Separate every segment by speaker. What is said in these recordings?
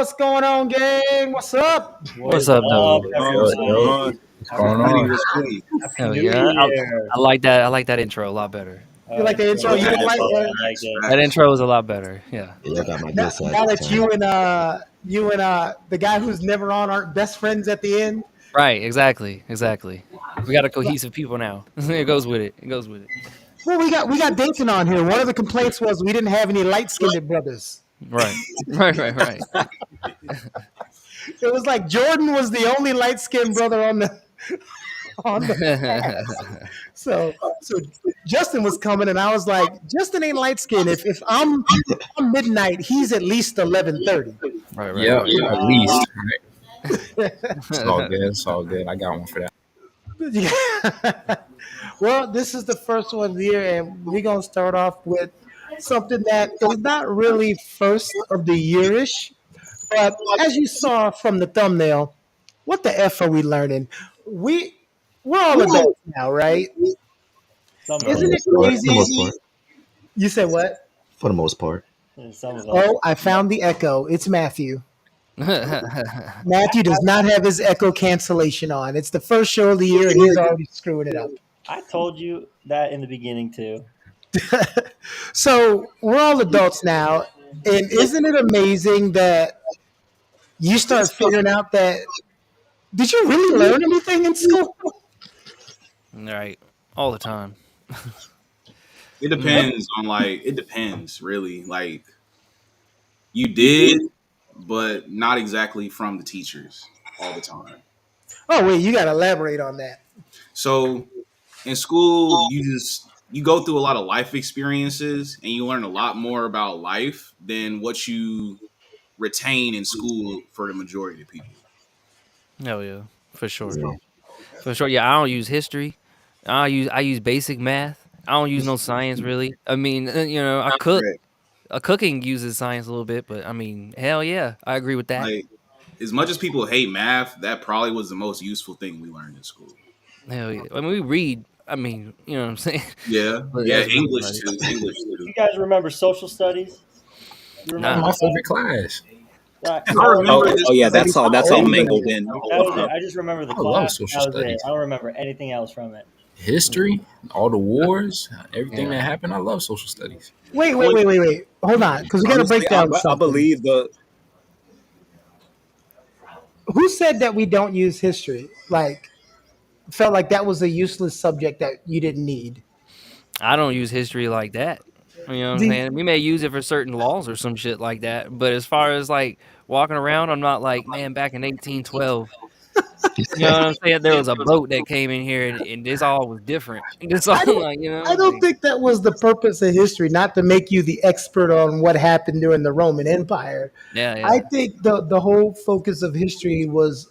Speaker 1: what's going on, gang? What's up?
Speaker 2: What
Speaker 3: What's
Speaker 2: is
Speaker 3: up,
Speaker 2: up,
Speaker 3: though?
Speaker 4: What's going
Speaker 2: everybody?
Speaker 4: on? What's going
Speaker 2: Happy,
Speaker 4: on?
Speaker 2: Happy
Speaker 3: Hell
Speaker 2: New
Speaker 3: yeah,
Speaker 2: Year.
Speaker 3: I like that. I like that intro a lot better.
Speaker 1: You like the intro? You
Speaker 2: Yeah,
Speaker 1: don't like
Speaker 2: I like it.
Speaker 3: That intro is a lot better. Yeah.
Speaker 4: Yeah, I got my
Speaker 1: now,
Speaker 4: good side
Speaker 1: now
Speaker 4: this
Speaker 1: that
Speaker 4: time.
Speaker 1: you and the guy who's never on aren't best friends at the end?
Speaker 3: Right. Exactly. Exactly. We got a cohesive people now. It goes with it. It goes with it.
Speaker 1: Well, we got Dayton on here. One of the complaints was we didn't have any light skinned brothers.
Speaker 3: Right. Right. Right. Right.
Speaker 1: It was like Jordan was the only light skinned brother on the cast. So Justin was coming, and I was like, Justin ain't light skinned. If I'm on midnight, he's at least 11:30.
Speaker 3: Right. Right.
Speaker 5: Yeah,
Speaker 3: Right.
Speaker 5: yeah, at least. Right? It's all good. It's all good. I got one for that.
Speaker 1: Yeah. Well, this is the first one of the year, and we're gonna start off with something that is not really first of the year-ish, but as you saw from the thumbnail, what the f are we learning? We're all adults now, right?
Speaker 2: Some of
Speaker 1: Isn't
Speaker 2: us.
Speaker 1: it
Speaker 4: For the most
Speaker 1: crazy?
Speaker 4: part.
Speaker 1: You said what?
Speaker 4: For the most part.
Speaker 2: Some of us.
Speaker 1: Oh, I found the echo. It's Matthew. Matthew does not have his echo cancellation on. It's the first show of the year, and he's already screwing it up.
Speaker 2: I told you that in the beginning too.
Speaker 1: So we're all adults now, and isn't it amazing that you start figuring out that did you really learn anything in school?
Speaker 3: Right. All the time.
Speaker 6: It depends on it depends really. Like you did, but not exactly from the teachers all the time.
Speaker 1: Oh wait, you got to elaborate on that.
Speaker 6: So in school, you go through a lot of life experiences and you learn a lot more about life than what you retain in school for the majority of people.
Speaker 3: Hell yeah. For sure.
Speaker 4: Yeah.
Speaker 3: For sure. Yeah. I don't use history. I use basic math. I don't use no science really. I mean, I cook.
Speaker 6: Correct.
Speaker 3: Cooking uses science a little bit, but I mean, hell yeah, I agree with that.
Speaker 6: Like as much as people hate math, that probably was the most useful thing we learned in school.
Speaker 3: Hell yeah. I mean, we read. I mean, you know what I'm saying?
Speaker 6: Yeah,
Speaker 3: But
Speaker 6: yeah,
Speaker 3: that's not
Speaker 6: English
Speaker 3: about
Speaker 6: too. English too.
Speaker 2: You guys remember social studies? You
Speaker 3: Nah.
Speaker 5: My favorite class.
Speaker 2: Right.
Speaker 6: I remember
Speaker 4: Oh, yeah, that's all mingled in.
Speaker 2: That was it. I just remember the
Speaker 5: I love
Speaker 2: class.
Speaker 5: social
Speaker 2: That was it.
Speaker 5: studies.
Speaker 2: I don't remember anything else from it.
Speaker 5: History, all the wars, everything
Speaker 3: Yeah.
Speaker 5: that happened. I love social studies.
Speaker 1: Wait. Hold on, because we got to break down something.
Speaker 7: I believe
Speaker 1: Who said that we don't use history? Like, felt like that was a useless subject that you didn't need.
Speaker 3: I don't use history like that. You know what I'm
Speaker 1: The-
Speaker 3: saying? We may use it for certain laws or some shit like that, but as far as like walking around, I'm not like, man, back in 1812. You know what I'm saying? There was a boat that came in here, and this all was different. This all
Speaker 1: I don't-
Speaker 3: like,
Speaker 1: I don't think that was the purpose of history, not to make you the expert on what happened during the Roman Empire.
Speaker 3: Yeah, yeah.
Speaker 1: I think the whole focus of history was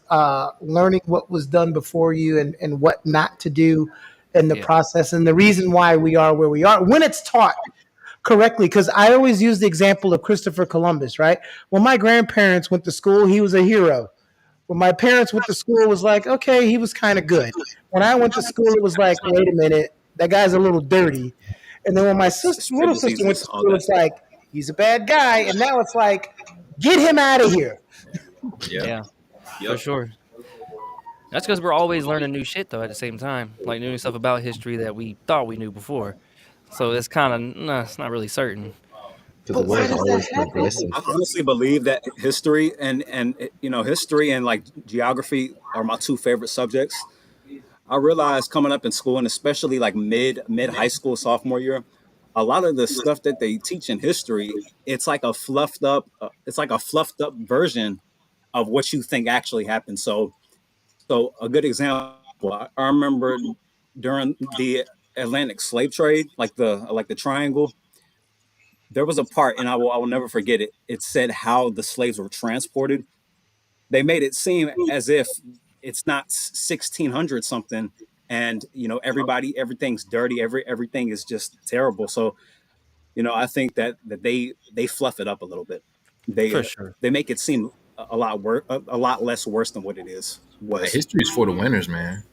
Speaker 1: learning what was done before you and what not to do in the
Speaker 3: Yeah.
Speaker 1: process, and the reason why we are where we are when it's taught correctly. Because I always use the example of Christopher Columbus, right? When my grandparents went to school, he was a hero. When my parents went to school, it was like, okay, he was kind of good. When I went to school, it was like, wait a minute, that guy's a little dirty. And then when my little sister went to school, it's like, he's a bad guy. And now it's like, get him out of here.
Speaker 3: Yeah, for
Speaker 6: Yep.
Speaker 3: sure. That's because we're always learning new shit though at the same time, like new stuff about history that we thought we knew before. So it's kind of it's not really certain.
Speaker 4: Because the
Speaker 1: But why
Speaker 4: world's
Speaker 1: does
Speaker 4: always
Speaker 1: that happen?
Speaker 4: progressive.
Speaker 7: I honestly believe that history and history and like geography are my two favorite subjects. I realized coming up in school and especially like mid high school sophomore year, a lot of the stuff that they teach in history, it's like a fluffed up version of what you think actually happened. So a good example, I remember during the Atlantic slave trade, like the triangle, there was a part, and I will never forget it. It said how the slaves were transported. They made it seem as if it's not 1600 something, and everything's dirty, everything is just terrible. So I think that they fluff it up a little bit. They
Speaker 3: For
Speaker 7: uh,
Speaker 3: sure.
Speaker 7: they make it seem a lot worse, a lot less worse than what it is
Speaker 5: Like,
Speaker 7: was.
Speaker 5: history is for the winners, man.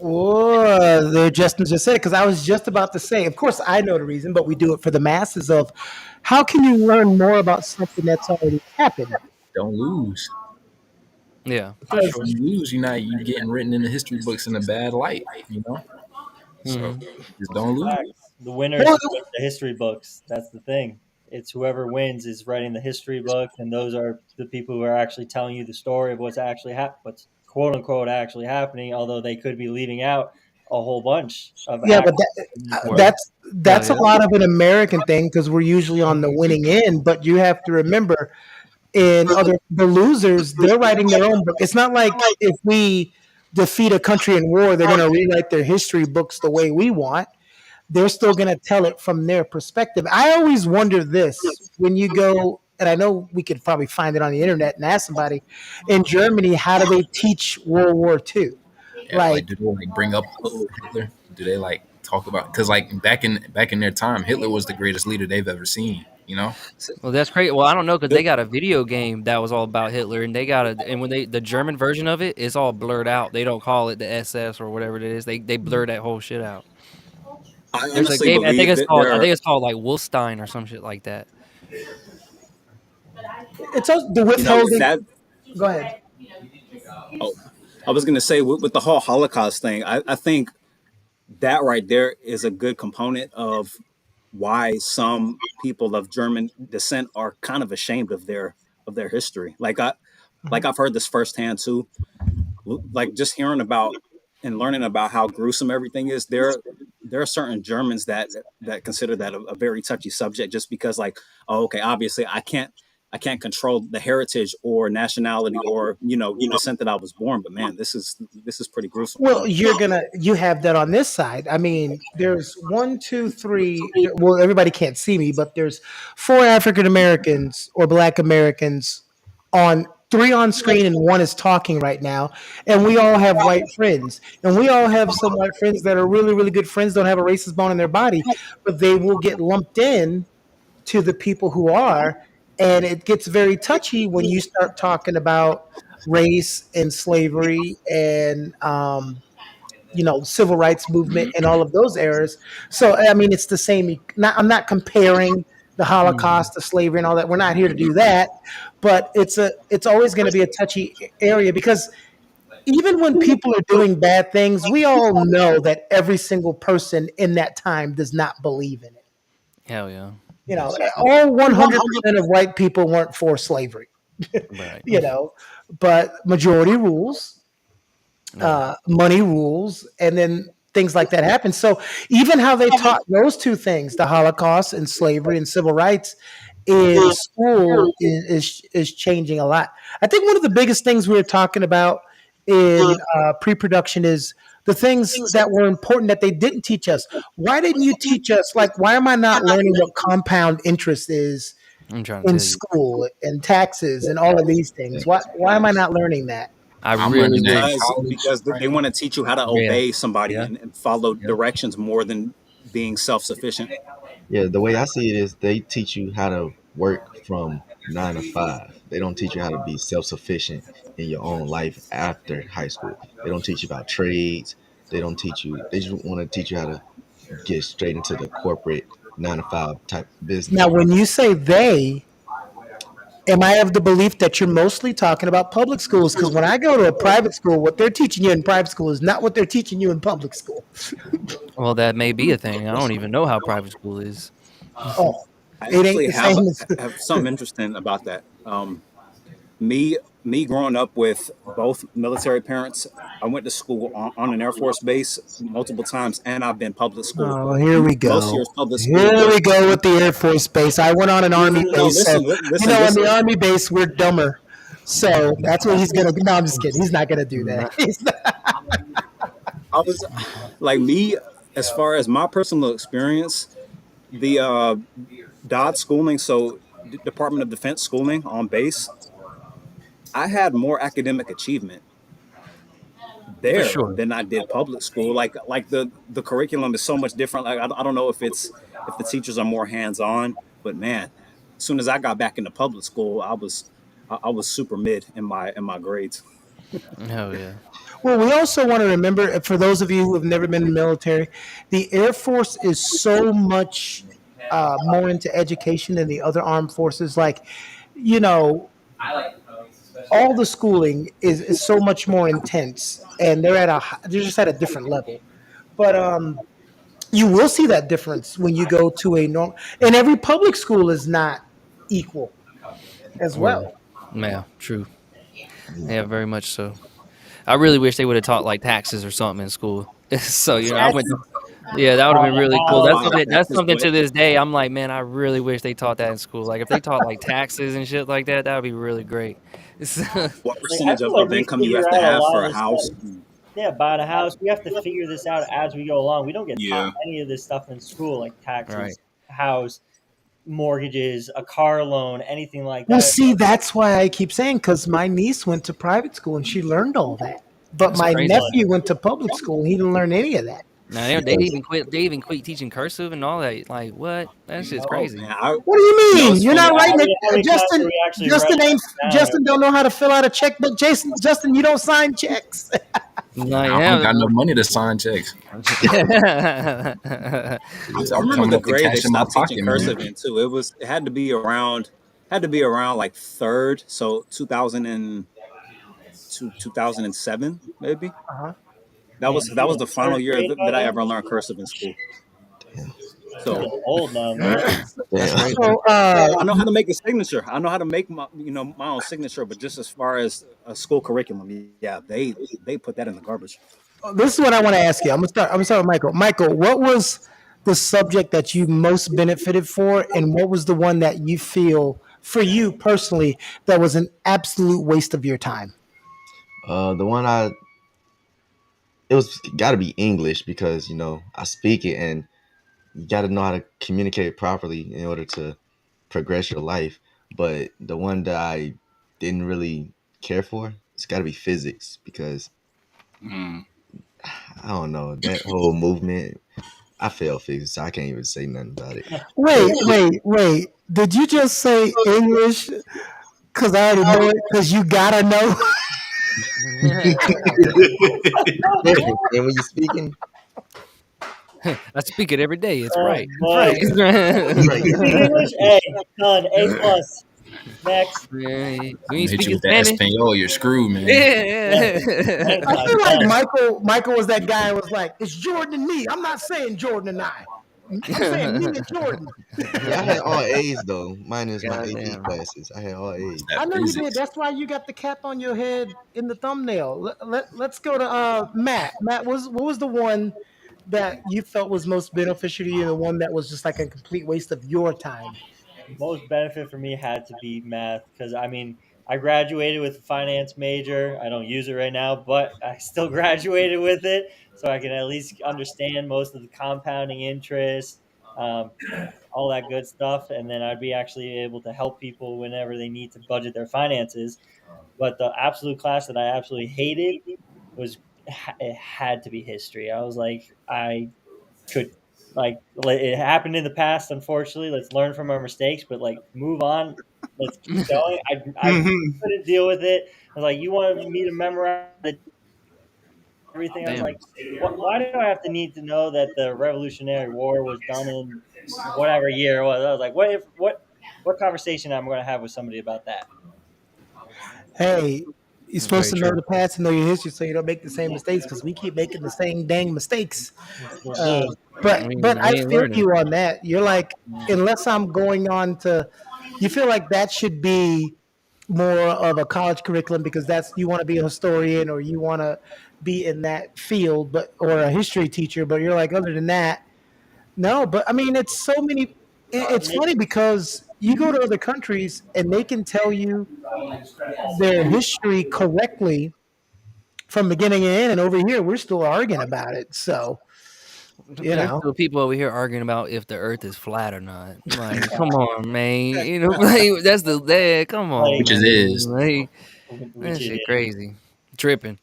Speaker 1: Oh, the Justin just said it because I was just about to say, of course, I know the reason, but we do it for the masses of how can you learn more about something that's already happened?
Speaker 5: don't lose.
Speaker 3: Yeah, for
Speaker 1: Because
Speaker 3: sure.
Speaker 5: You lose, you getting written in the history books in a bad light. So
Speaker 3: Hmm.
Speaker 5: just don't lose.
Speaker 2: Facts. The winners
Speaker 1: well,
Speaker 2: write the history books. That's the thing. It's whoever wins is writing the history books, and those are the people who are actually telling you the story of what's quote unquote actually happening. Although they could be leaving out a whole bunch of
Speaker 1: yeah, but
Speaker 2: actual important.
Speaker 3: Word. Hell
Speaker 1: that's a
Speaker 3: yeah.
Speaker 1: lot of an American thing because we're usually on the winning end. But you have to remember, in other the losers, they're writing their own book. It's not like if we defeat a country in war, they're going to rewrite their history books the way we want. They're still going to tell it from their perspective. I always wonder this when you go, and I know we could probably find it on the internet and ask somebody in Germany, how do they teach World War II?
Speaker 5: Yeah,
Speaker 1: Like,
Speaker 5: like do they like bring up Hitler? Do they like talk about because like back in their time, Hitler was the greatest leader they've ever seen.
Speaker 3: Well, that's crazy. Well, I don't know because they got a video game that was all about Hitler, and they got and when the German version of it is all blurred out. They don't call it the SS or whatever it is. They blur that whole shit out.
Speaker 7: I
Speaker 3: There's a
Speaker 7: honestly
Speaker 3: game.
Speaker 7: believe that
Speaker 3: I
Speaker 7: there
Speaker 3: think it's called like Wolfstein or some shit like that.
Speaker 1: it's also the
Speaker 7: with
Speaker 1: withholding.
Speaker 7: that.
Speaker 1: Go ahead.
Speaker 7: Oh, I was going to say with the whole Holocaust thing, I think that right there is a good component of why some people of German descent are kind of ashamed of their history. Like I've heard this firsthand too. Like just hearing about and learning about how gruesome everything is. There are certain Germans that consider that a very touchy subject, just because like, oh, okay, obviously I can't control the heritage or nationality or descent that I was born, but man, this is pretty gruesome.
Speaker 1: Well, you have that on this side. I mean, there's one, two, three. Well, everybody can't see me, but there's four African Americans or Black Americans on three on screen, and one is talking right now. And we all have white friends, and we all have some white friends that are really, really good friends. Don't have a racist bone in their body, but they will get lumped in to the people who are, and it gets very touchy when you start talking about race and slavery and civil rights movement and all of those eras. So I mean, it's the same. I'm not comparing the
Speaker 3: Mhm.
Speaker 1: Holocaust to slavery and all that. We're not here to do that, but it's always going to be a touchy area because even when people are doing bad things, we all know that every single person in that time does not believe in it.
Speaker 3: Hell yeah.
Speaker 1: All 100% of white people weren't for slavery,
Speaker 3: Right.
Speaker 1: you know, but majority rules,
Speaker 3: Yeah.
Speaker 1: money rules, and then things like that happen. So even how they taught those two things, the Holocaust and slavery and civil rights in school is changing a lot. I think one of the biggest things we were talking about in pre-production is the things that were important that they didn't teach us. Why didn't you teach us? Like, why am I not learning what compound interest is
Speaker 3: I'm trying to
Speaker 1: in
Speaker 3: tell you.
Speaker 1: school and taxes and all of these things? Why am I not learning that?
Speaker 3: I
Speaker 5: I'm
Speaker 3: really
Speaker 5: learning that in
Speaker 3: wish.
Speaker 5: college
Speaker 7: Because
Speaker 5: right
Speaker 7: they
Speaker 5: now.
Speaker 7: want to teach you how to
Speaker 3: Yeah.
Speaker 7: obey somebody
Speaker 3: Yeah.
Speaker 7: and follow
Speaker 5: Yep.
Speaker 7: directions more than being self-sufficient.
Speaker 4: Yeah, the way I see it is they teach you how to work from 9 to 5. They don't teach you how to be self sufficient in your own life after high school. They don't teach you about trades. They don't teach you. They just want to teach you how to get straight into the corporate 9 to 5 type
Speaker 1: Now,
Speaker 4: business.
Speaker 1: when you say they, am I of the belief that you're mostly talking about public schools? Because when I go to a private school, what they're teaching you in private school is not what they're teaching you in public school.
Speaker 3: Well, that may be a thing. I don't even know how private school is.
Speaker 1: Oh,
Speaker 7: I
Speaker 1: it ain't
Speaker 7: actually
Speaker 1: the same as.
Speaker 7: have something interesting about that. Me me growing up with both military parents, I went to school on an Air Force base multiple times, and I've been public school.
Speaker 1: Oh, here we
Speaker 7: Most
Speaker 1: go.
Speaker 7: years public school,
Speaker 1: Here
Speaker 7: but
Speaker 1: we go with the Air Force base. I went on an Army
Speaker 7: no,
Speaker 1: base, so
Speaker 7: listen,
Speaker 1: on
Speaker 7: this
Speaker 1: the Army base we're dumber. So that's what he's gonna. No, I'm just kidding. He's not gonna do that.
Speaker 3: Nah.
Speaker 1: He's not-
Speaker 7: I was like me as far as my personal experience, the DOD schooling, so Department of Defense schooling on base, I had more academic achievement
Speaker 3: For
Speaker 7: there
Speaker 3: sure.
Speaker 7: than I did public school. Like the curriculum is so much different. Like I don't know if the teachers are more hands on, but man, as soon as I got back into public school, I was super mid in my grades.
Speaker 3: Hell yeah.
Speaker 1: Well, we also want to remember, for those of you who have never been in the military, the Air Force is so much more into education than the other armed forces. Like, you know, all the schooling is so much more intense, and they're just at a different level. But you will see that difference when you go to a normal. And every public school is not equal as
Speaker 3: Word.
Speaker 1: well.
Speaker 3: Yeah, true. Yeah, very much so. I really wish they would have taught like taxes or something in school. So I went to. Yeah, that would have been really cool.
Speaker 7: Oh
Speaker 3: That's
Speaker 7: my God,
Speaker 3: something. That's
Speaker 7: taxes,
Speaker 3: something
Speaker 7: but
Speaker 3: to this day. I'm like, man, I really wish they taught that in school. Like, if they taught like taxes and shit like that, that would be really great.
Speaker 7: what
Speaker 2: Like I
Speaker 7: percentage
Speaker 2: feel like
Speaker 7: of
Speaker 2: we
Speaker 7: income you
Speaker 2: figure
Speaker 7: have to
Speaker 2: out a
Speaker 7: have
Speaker 2: lot
Speaker 7: for
Speaker 2: of
Speaker 7: a
Speaker 2: this
Speaker 7: house?
Speaker 2: stuff. Yeah, buying a house, we have to figure this out as we go along. We don't get taught
Speaker 6: Yeah.
Speaker 2: any of this stuff in school, like
Speaker 3: Right.
Speaker 2: taxes, house, mortgages, a car loan, anything like
Speaker 1: Well,
Speaker 2: that.
Speaker 1: see, that's why I keep saying, because my niece went to private school and she learned all that, but
Speaker 3: That's
Speaker 1: my
Speaker 3: crazy.
Speaker 1: nephew went to public school and he didn't learn any of that.
Speaker 3: Now they
Speaker 4: because
Speaker 3: even quit. They even quit teaching cursive and all that. Like, what? That shit's
Speaker 7: Oh
Speaker 3: crazy.
Speaker 7: man,
Speaker 1: What do you mean?
Speaker 7: it's
Speaker 1: You're
Speaker 7: funny.
Speaker 1: not writing it,
Speaker 2: How many times are
Speaker 1: Justin.
Speaker 2: we actually
Speaker 1: Justin
Speaker 2: writing
Speaker 1: ain't.
Speaker 2: down?
Speaker 1: Justin don't know how to fill out a checkbook. Justin, you don't sign checks.
Speaker 3: Like,
Speaker 5: I don't
Speaker 3: yeah.
Speaker 5: got no money to sign checks.
Speaker 7: I
Speaker 5: I'm
Speaker 7: remember
Speaker 5: coming
Speaker 7: the
Speaker 5: up to
Speaker 7: grade they
Speaker 5: cash in my
Speaker 7: stopped teaching
Speaker 5: pocket, man.
Speaker 7: cursive in too. It had to be around like third, so 2007 maybe.
Speaker 1: Uh-huh.
Speaker 7: That
Speaker 2: Man,
Speaker 7: was
Speaker 2: you
Speaker 7: that was
Speaker 2: in
Speaker 7: the final
Speaker 2: third
Speaker 7: year
Speaker 2: grade by
Speaker 7: that I
Speaker 2: then?
Speaker 7: ever learned cursive in school.
Speaker 4: damn,
Speaker 2: You're
Speaker 7: So
Speaker 2: getting old now, man.
Speaker 3: That's
Speaker 4: damn.
Speaker 3: crazy.
Speaker 1: So,
Speaker 7: I know how to make a signature. I know how to make my own signature, but just as far as a school curriculum, yeah, they put that in the garbage.
Speaker 1: this is what I want to ask you. I'm gonna start with Michael. Michael, what was the subject that you most benefited for, and what was the one that you feel for you personally that was an absolute waste of your time?
Speaker 4: The one it was got to be English because I speak it and you got to know how to communicate properly in order to progress your life. But the one that I didn't really care for, it's got to be physics because
Speaker 6: Mm.
Speaker 4: I don't know that whole movement. I failed physics, so I can't even say nothing about it. But
Speaker 1: Wait. Did you just say English? Because I already know it. Because you gotta know.
Speaker 4: it's different. And when you're speaking,
Speaker 3: I speak it every day. It's
Speaker 2: Oh
Speaker 3: right. It's
Speaker 2: boy.
Speaker 3: right.
Speaker 4: right,
Speaker 2: You
Speaker 4: right.
Speaker 2: speak English? A, done. A plus. Next.
Speaker 3: Man, we
Speaker 5: I'm
Speaker 3: ain't
Speaker 5: gonna hit you
Speaker 3: speaking
Speaker 5: with that
Speaker 3: Spanish.
Speaker 5: Espanol. You're screwed, man.
Speaker 2: Yeah.
Speaker 3: Yeah.
Speaker 2: Next
Speaker 1: I
Speaker 2: time,
Speaker 1: feel like
Speaker 2: done.
Speaker 1: Michael was that guy who was like, it's Jordan and me. I'm not saying Jordan and I. I'm saying me and Jordan.
Speaker 4: Yeah, I had all A's though, minus my AP
Speaker 3: Goddamn.
Speaker 4: classes. I had all
Speaker 5: It's
Speaker 4: A's.
Speaker 5: that
Speaker 1: I know you did.
Speaker 5: physics.
Speaker 1: That's why you got the cap on your head in the thumbnail. Let's go to Matt. Matt, what was the one that you felt was most beneficial to you and the one that was just like a complete waste of your time?
Speaker 2: Most benefit for me had to be math because I mean I graduated with a finance major. I don't use it right now, but I still graduated with it, so I can at least understand most of the compounding interest, um, all that good stuff, and then I'd be actually able to help people whenever they need to budget their finances. But the absolute class that I absolutely hated was it had to be history. I was like I could it happened in the past, unfortunately. Let's learn from our mistakes, but like move on. Let's keep going. I
Speaker 6: Mhm.
Speaker 2: couldn't deal with it. I was like, you wanted me to memorize everything. I was
Speaker 3: Damn.
Speaker 2: like, why do I have to need to know that the Revolutionary War was done in whatever year it was? I was like, what conversation am I going to have with somebody about that?
Speaker 1: Hey, you're supposed
Speaker 3: Very
Speaker 1: to know
Speaker 3: true.
Speaker 1: the past and know your history so you don't make the same mistakes because we keep making the same dang mistakes.
Speaker 2: We still
Speaker 1: Uh,
Speaker 2: do.
Speaker 1: but I
Speaker 3: We ain't
Speaker 1: feel
Speaker 3: learning.
Speaker 1: you on that. You're like, unless I'm going on to, you feel like that should be more of a college curriculum because that's you want to be a historian or you want to be in that field, but or a history teacher. But you're like, other than that, no. But I mean, it's so many. It's funny because you go to other countries and they can tell you their history correctly from beginning to end, and over here we're still arguing about it. So you
Speaker 3: There's
Speaker 1: know,
Speaker 3: still people over here arguing about if the Earth is flat or not. Like, come on, man. Like, that's the that. Come on,
Speaker 2: Like,
Speaker 5: Which it
Speaker 3: man.
Speaker 5: is.
Speaker 3: Like,
Speaker 2: which
Speaker 3: that
Speaker 2: it
Speaker 3: shit
Speaker 2: is.
Speaker 3: crazy. Tripping,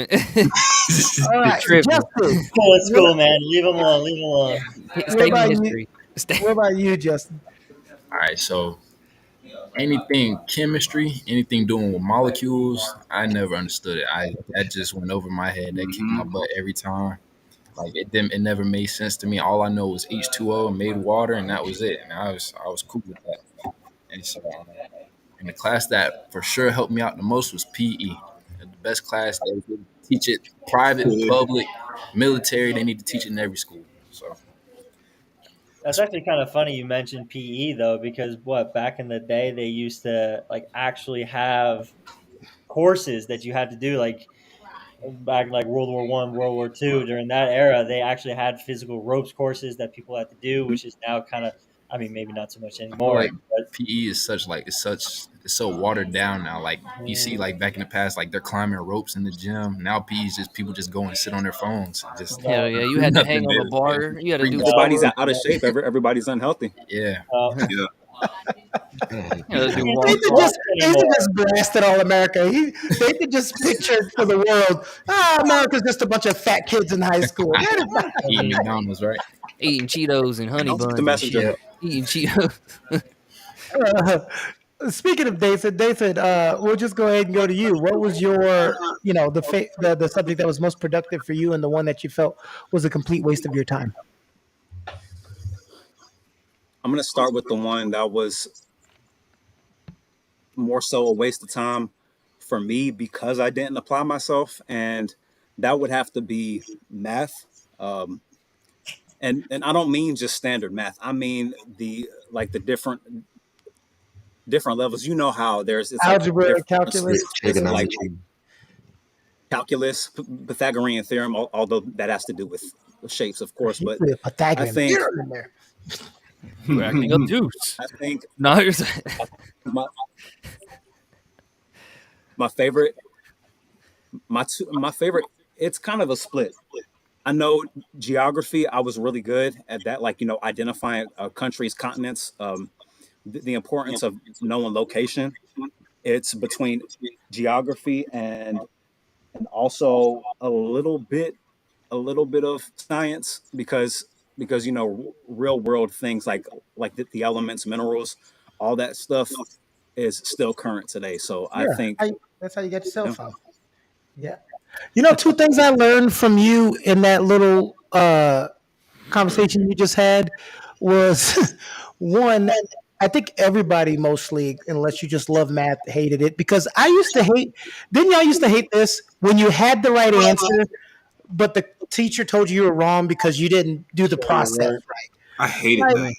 Speaker 1: all right,
Speaker 3: tripping.
Speaker 1: Justin.
Speaker 2: Cool, it's
Speaker 1: What,
Speaker 2: cool, man. Leave them alone. Leave them alone.
Speaker 1: what
Speaker 3: Stay in
Speaker 1: about you?
Speaker 3: history. Stay.
Speaker 1: What about you, Justin?
Speaker 5: All right, so anything chemistry, anything doing with molecules, I never understood it. I That just went over my head. That kicked my
Speaker 6: Mhm.
Speaker 5: butt every time. Like it didn't. It never made sense to me. All I know was H2O and made water, and that was it. And I was cool with that. And so And the class that for sure helped me out the most was PE. The best class. They would teach it private, public, military. They need to teach it in every school. So
Speaker 2: That's actually kind of funny you mentioned PE though, because what back in the day they used to like actually have courses that you had to do, like back like World War I, World War II. During that era, they actually had physical ropes courses that people had to do, which is now kind of, I mean, maybe not so much
Speaker 5: I feel
Speaker 2: anymore.
Speaker 5: like PE is it's so watered down now. Like you see, like back in the past, like they're climbing ropes in the gym. Now PE is just people just go and sit on their phones, just
Speaker 3: Hell yeah, you
Speaker 5: do
Speaker 3: had to
Speaker 5: nothing
Speaker 3: hang on the
Speaker 5: there.
Speaker 3: bar. You had to do
Speaker 7: Everybody's
Speaker 3: squats.
Speaker 7: out of shape. Everybody's unhealthy.
Speaker 5: Yeah,
Speaker 6: Yeah.
Speaker 3: You had to do
Speaker 2: Can't
Speaker 1: They
Speaker 2: do
Speaker 3: walk.
Speaker 1: could just,
Speaker 2: squats
Speaker 1: they could
Speaker 2: anymore.
Speaker 1: just blasted all America. They could just picture for the world, America's just a bunch of fat kids in high school. That is not.
Speaker 5: eating McDonald's, right?
Speaker 3: Eating Cheetos and honey
Speaker 7: I was just the
Speaker 3: buns and
Speaker 7: messenger.
Speaker 3: shit. Eating Cheetos.
Speaker 1: Speaking of Dathan, we'll just go ahead and go to you. What was your, the subject that was most productive for you, and the one that you felt was a complete waste of your time?
Speaker 7: I'm gonna start with the one that was more so a waste of time for me because I didn't apply myself, and that would have to be math. And I don't mean just standard math. I mean the different levels. You know how it's like
Speaker 1: Algebra,
Speaker 7: different
Speaker 1: calculus.
Speaker 7: stages of like
Speaker 4: Trigonometry.
Speaker 7: calculus, Pythagorean theorem. Although that has to do with shapes, of course. But
Speaker 1: Usually a Pythagorean
Speaker 7: think-
Speaker 1: theorem in there.
Speaker 3: You acting obtuse.
Speaker 7: I think
Speaker 3: No, you're
Speaker 7: my, my favorite, my favorite. It's kind of a split. I know geography. I was really good at that, like identifying countries, continents, the importance of knowing location. It's between geography and also a little bit of science because real world things like the elements, minerals, all that stuff is still current today. So I think
Speaker 1: That's how you get your cell phone. Yeah. Two things I learned from you in that little conversation you just had was one, I think everybody mostly, unless you just love math, hated it because I used to hate, didn't y'all used to hate this when you had the right answer, but the teacher told you were wrong because you didn't do the process right?
Speaker 6: I hated
Speaker 1: Like,
Speaker 6: that.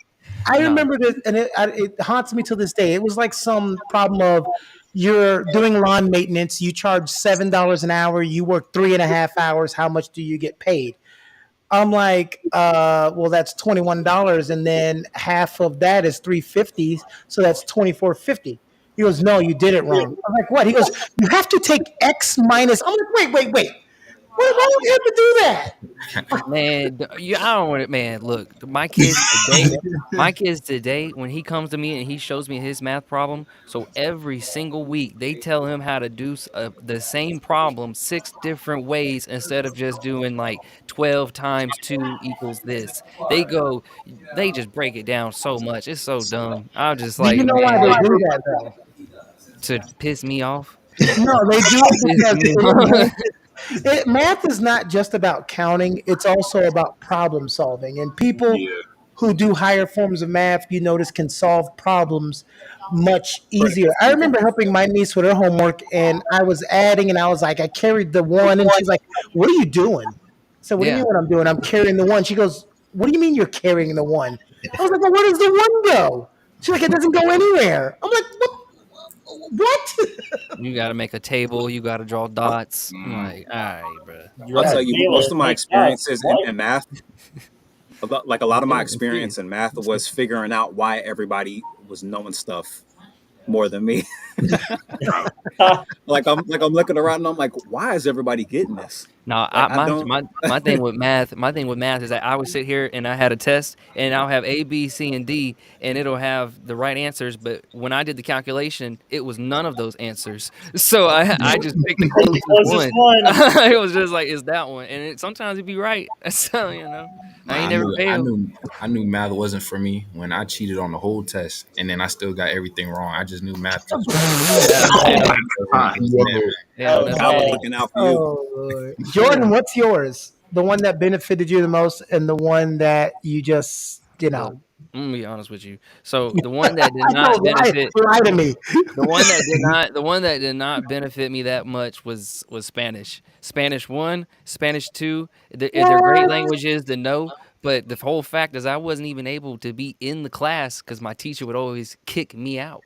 Speaker 1: I remember this, and it haunts me to this day. It was like some problem of you're doing lawn maintenance. You charge $7 an hour. You work 3.5 hours. How much do you get paid? I'm like, well, that's $21, and then half of that is $3.50, so that's $24.50. He goes, no, you did it wrong. I'm like, what? He goes, you have to take X minus. I'm like, wait. Why would you have to do that?
Speaker 3: Man, I don't want it. Man, look, my kids today, when he comes to me and he shows me his math problem, so every single week they tell him how to do the same problem 6 different ways instead of just doing like 12 times 2 equals this. They just break it down so much. It's so dumb. I'm just
Speaker 1: Do
Speaker 3: like,
Speaker 1: you know why
Speaker 3: man,
Speaker 1: they do that though?
Speaker 3: to piss me off.
Speaker 1: No, they do it
Speaker 3: Piss me
Speaker 1: because
Speaker 3: off.
Speaker 1: math is not just about counting; it's also about problem solving. And people
Speaker 6: Yeah.
Speaker 1: who do higher forms of math, you notice, can solve problems much easier. I remember helping my niece with her homework, and I was adding, and I was like, I carried the one, and she's like, "What are you doing?" I said, "What do you
Speaker 3: Yeah.
Speaker 1: mean what I'm doing? I'm carrying the one." She goes, "What do you mean you're carrying the one?" I was like, "Well, where does the one go?" She's like, "It doesn't go anywhere." I'm like, "What? What?"
Speaker 3: You got to make a table. You got to draw dots. I'm like, all right, bro.
Speaker 7: I'll tell you,
Speaker 2: Taylor,
Speaker 7: most of my
Speaker 2: like that.
Speaker 7: experiences in math, a lot of my experience in math was figuring out why everybody was knowing stuff more than me. like I'm looking around and I'm like, why is everybody getting this?
Speaker 3: No,
Speaker 7: Like, I don't.
Speaker 3: my thing with math, is that I would sit here and I had a test and I'll have A, B, C, and D, and it'll have the right answers. But when I did the calculation, it was none of those answers. So I just picked the closest
Speaker 2: Closest
Speaker 3: one.
Speaker 2: one.
Speaker 3: It was just like, it's that one, and sometimes it'd be right. So I ain't never failed.
Speaker 5: I knew math wasn't for me when I cheated on the whole test, and then I still got everything wrong. I just knew math.
Speaker 3: Yeah, that's
Speaker 7: God was
Speaker 3: bad.
Speaker 7: looking out for you.
Speaker 1: Oh, Lord. Jordan, what's yours? The one that benefited you the most, and the one that you just,
Speaker 3: I'm gonna be honest with you. So the one that did
Speaker 1: I know,
Speaker 3: not benefit
Speaker 1: lie to me.
Speaker 3: the one that did not benefit me that much was Spanish. Spanish 1, Spanish 2, they're great
Speaker 1: What?
Speaker 3: languages to know, but the whole fact is I wasn't even able to be in the class because my teacher would always kick me out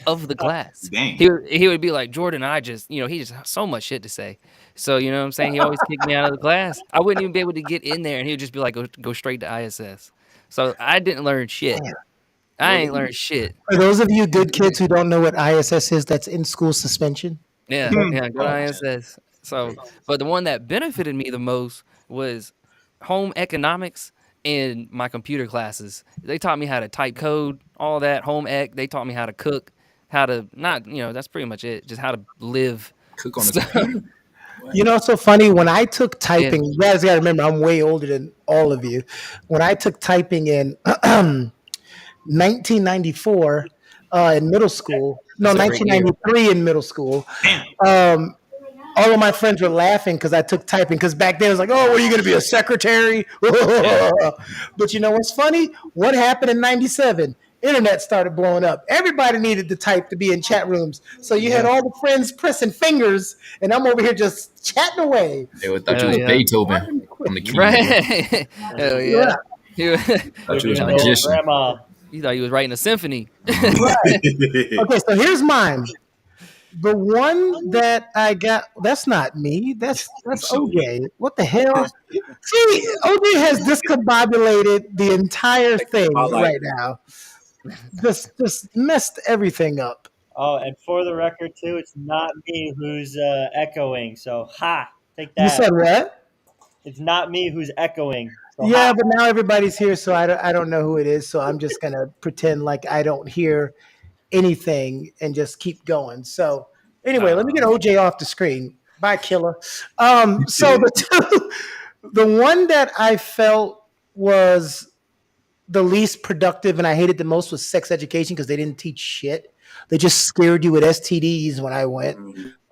Speaker 3: of the class.
Speaker 6: Dang.
Speaker 3: He would be like, "Jordan, I just, he just has so much shit to say." So, you know what I'm saying? He always kicked me out of the class. I wouldn't even be able to get in there, and he would just be like, "Go straight to ISS." So I didn't learn shit. I
Speaker 6: Well,
Speaker 3: ain't learned shit.
Speaker 1: For those of you good kids who don't know what ISS is, that's in school suspension.
Speaker 3: Yeah, yeah, go to
Speaker 6: oh,
Speaker 3: ISS. So, but the one that benefited me the most was home economics and my computer classes. They taught me how to type code, all that, home ec. They taught me how to cook, how to not, that's pretty much it. Just how to live.
Speaker 5: Cook on the
Speaker 3: So,
Speaker 5: computer.
Speaker 1: You know, it's so funny when I took
Speaker 3: yeah,
Speaker 1: typing. You guys got to remember, I'm way older than all of you. When I took typing in 1994 in middle school, no,
Speaker 3: that's a great year.
Speaker 1: 1993 in middle school,
Speaker 6: damn.
Speaker 1: um, all of my friends were laughing because I took typing. Because back then it was like, oh, what are you going to be, a secretary?
Speaker 5: Yeah.
Speaker 1: But you know what's funny? What happened in '97? Internet started blowing up. Everybody needed to type to be in chat rooms. So you had
Speaker 3: Yeah,
Speaker 1: all the friends pressing fingers, and I'm over here just chatting away.
Speaker 5: They would thought you
Speaker 3: hell
Speaker 5: was
Speaker 3: yeah,
Speaker 5: Beethoven on the keyboard.
Speaker 3: right. Hell
Speaker 1: Yeah.
Speaker 3: yeah. He was-
Speaker 5: Thought you
Speaker 2: Living
Speaker 5: was a
Speaker 2: in
Speaker 3: yeah,
Speaker 2: the old
Speaker 5: magician.
Speaker 2: grandma.
Speaker 3: you thought he was writing a symphony.
Speaker 1: Right. Okay, so here's mine. The one that I got, that's not me. That's
Speaker 6: so
Speaker 1: OJ. What the hell? See, OJ has discombobulated the entire
Speaker 7: Take the
Speaker 1: thing
Speaker 7: spotlight.
Speaker 1: right now. Just messed everything up.
Speaker 2: Oh, and for the record, too, it's not me who's echoing. So, take
Speaker 1: You
Speaker 2: that.
Speaker 1: said what?
Speaker 2: It's not me who's echoing. So,
Speaker 1: Yeah, but now everybody's here, so I don't know who it is. So I'm just gonna pretend like I don't hear anything and just keep going. So anyway, let me get OJ off the screen. Bye, killer. So the one that I felt was the least productive and I hated the most was sex education because they didn't teach shit. They just scared you with STDs when I went.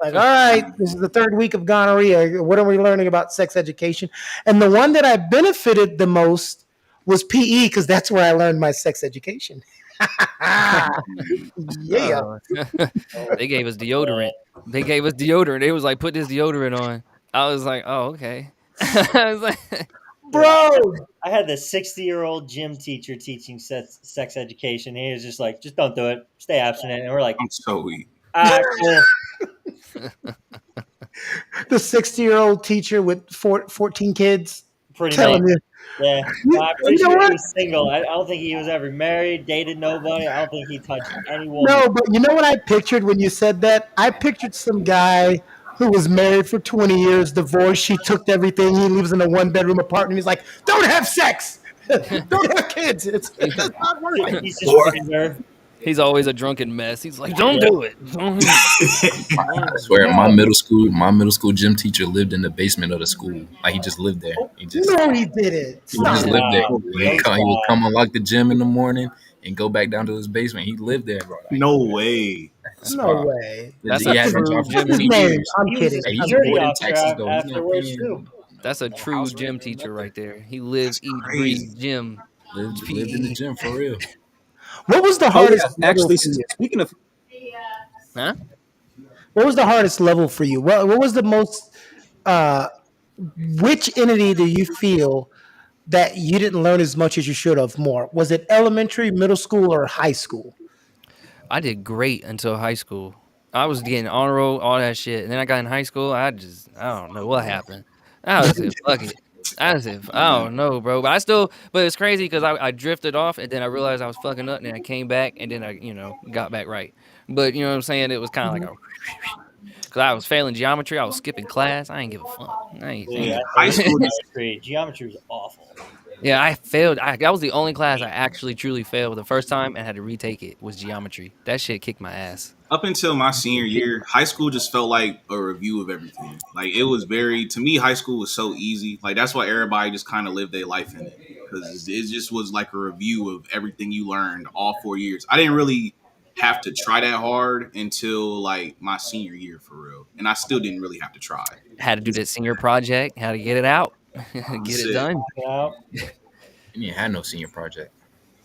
Speaker 1: Like, all right, this is the third week of gonorrhea. What are we learning about sex education? And the one that I benefited the most was PE because that's where I learned my sex education. Yeah.
Speaker 3: Oh, they gave us deodorant. They gave us deodorant. They was like, put this deodorant on. I was like, oh, okay. I was like,
Speaker 1: Bro,
Speaker 2: I had the 60-year-old gym teacher teaching sex education. He was just like, just don't do it. Stay abstinent. And we're like,
Speaker 6: I'm so weak.
Speaker 2: cool.
Speaker 1: the 60-year-old teacher with 14 kids
Speaker 2: Pretty much.
Speaker 1: telling you,
Speaker 2: Yeah. No, I'm pretty
Speaker 1: you know
Speaker 2: sure he
Speaker 1: what?
Speaker 2: was single. I don't think he was ever married, dated nobody. I don't think he touched any woman.
Speaker 1: No, but you know what I pictured when you said that? I pictured some guy who was married for 20 years, divorced. She took everything. He lives in a one-bedroom apartment. He's like, don't have sex. Don't have kids. It does not work.
Speaker 2: He's just reserved.
Speaker 3: he's always a drunken mess. He's like, don't do it. Don't.
Speaker 5: I swear, my middle school gym teacher lived in the basement of the school. Like he just lived there. He just
Speaker 1: No, he didn't.
Speaker 5: he
Speaker 1: Stop
Speaker 5: just
Speaker 1: it.
Speaker 5: lived there.
Speaker 2: Wow.
Speaker 5: He would come unlock the gym in the morning and go back down to his basement. He lived there, bro. Like,
Speaker 6: No way.
Speaker 1: No way.
Speaker 3: That's
Speaker 5: he
Speaker 3: a
Speaker 5: had that
Speaker 3: true
Speaker 5: job for
Speaker 3: gym
Speaker 5: 20
Speaker 1: His name.
Speaker 5: years.
Speaker 1: I'm
Speaker 2: He was
Speaker 1: kidding.
Speaker 2: a
Speaker 5: Hey, he's
Speaker 2: security
Speaker 5: bored in
Speaker 2: officer
Speaker 5: Texas though. He's not
Speaker 2: afterwards,
Speaker 5: paying
Speaker 2: too.
Speaker 3: That's a
Speaker 5: no
Speaker 3: true
Speaker 5: house
Speaker 3: gym
Speaker 5: rent,
Speaker 3: teacher
Speaker 5: nothing.
Speaker 3: right there. He lives, eat,
Speaker 6: Crazy.
Speaker 3: breathes gym.
Speaker 5: Lived in the gym for real.
Speaker 1: What was the
Speaker 7: Oh
Speaker 1: hardest
Speaker 7: yeah,
Speaker 1: level
Speaker 7: actually,
Speaker 1: for you?
Speaker 7: speaking of,
Speaker 3: Huh?
Speaker 1: What was the hardest level for you? What was the most? Uh, which entity do you feel that you didn't learn as much as you should have? More was it elementary, middle school, or high school?
Speaker 3: I did great until high school. I was getting honor roll, all that shit. And then I got in high school. I don't know what happened. I was said, fuck it. I said, I don't know, bro. But it's crazy because I drifted off and then I realized I was fucking up and then I came back and then I, got back right. But you know what I'm saying? It was kind of like a, because I was failing geometry. I was skipping class. I ain't give a fuck. I ain't
Speaker 2: Dude, I
Speaker 6: High
Speaker 2: hated
Speaker 6: school.
Speaker 2: geometry. Geometry was awful.
Speaker 3: Yeah, I failed. That was the only class I actually truly failed the first time and had to retake it was geometry. That shit kicked my ass.
Speaker 6: Up until my senior year, high school just felt like a review of everything. Like it was very, to me, high school was so easy. Like that's why everybody just kind of lived their life in it because it just was like a review of everything you learned all 4 years. I didn't really have to try that hard until like my senior year for real, and I still didn't really have to try.
Speaker 3: Had to do that senior project, had to get it out, get
Speaker 6: That's
Speaker 3: it
Speaker 6: it.
Speaker 3: done.
Speaker 2: You know?
Speaker 5: And you had no senior project.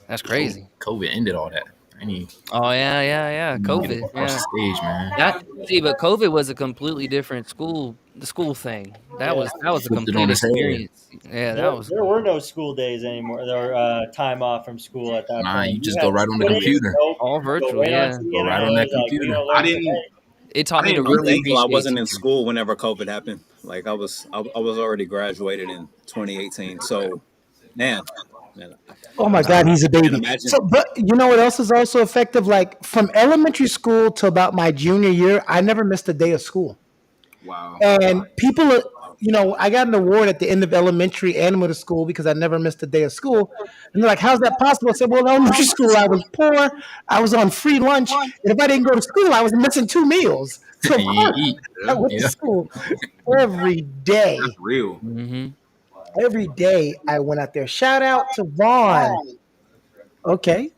Speaker 3: That's crazy.
Speaker 5: COVID ended all that. I need
Speaker 3: Oh yeah.
Speaker 5: to get
Speaker 3: COVID.
Speaker 5: up across
Speaker 3: Yeah.
Speaker 5: the stage, man.
Speaker 3: But COVID was a completely different the school thing. That
Speaker 2: Yeah.
Speaker 3: was a
Speaker 5: Flipped it
Speaker 3: complete
Speaker 5: on his head.
Speaker 3: experience. Yeah, that was
Speaker 2: There were no school days anymore. There were time off from school at that
Speaker 5: Nah,
Speaker 2: point.
Speaker 5: you just
Speaker 2: had
Speaker 5: go
Speaker 2: to
Speaker 5: right on the
Speaker 2: put in your
Speaker 5: computer.
Speaker 2: note,
Speaker 3: all
Speaker 2: go
Speaker 3: virtual.
Speaker 2: right
Speaker 3: Yeah,
Speaker 2: onto the
Speaker 5: Go right
Speaker 2: internet.
Speaker 5: on that
Speaker 2: It was like, we're
Speaker 5: computer.
Speaker 2: gonna
Speaker 6: I
Speaker 2: learn
Speaker 6: didn't.
Speaker 3: it taught
Speaker 6: I
Speaker 3: me to
Speaker 6: didn't
Speaker 7: I'm
Speaker 3: really
Speaker 6: really.
Speaker 7: thankful I
Speaker 3: appreciate
Speaker 7: wasn't in
Speaker 3: teachers.
Speaker 7: school whenever COVID happened. Like I was already graduated in 2018. So, man,
Speaker 1: Oh my
Speaker 7: I
Speaker 1: God, he's a
Speaker 7: can't
Speaker 1: baby.
Speaker 7: imagine.
Speaker 1: So, but you know what else is also effective? Like from elementary school to about my junior year, I never missed a day of school.
Speaker 6: Wow.
Speaker 1: And people, I got an award at the end of elementary and middle school because I never missed a day of school. And they're like, "How's that possible?" I said, "Well, in elementary school, I was poor. I was on free lunch, and if I didn't go to school, I was missing 2 meals. So of
Speaker 5: You ain't
Speaker 1: course,
Speaker 5: eat.
Speaker 1: I went to
Speaker 5: Yeah.
Speaker 1: school every
Speaker 6: That's
Speaker 1: day.
Speaker 6: real.
Speaker 3: Hmm.
Speaker 1: Every day, I went out there. Shout out to Vaughn. Okay,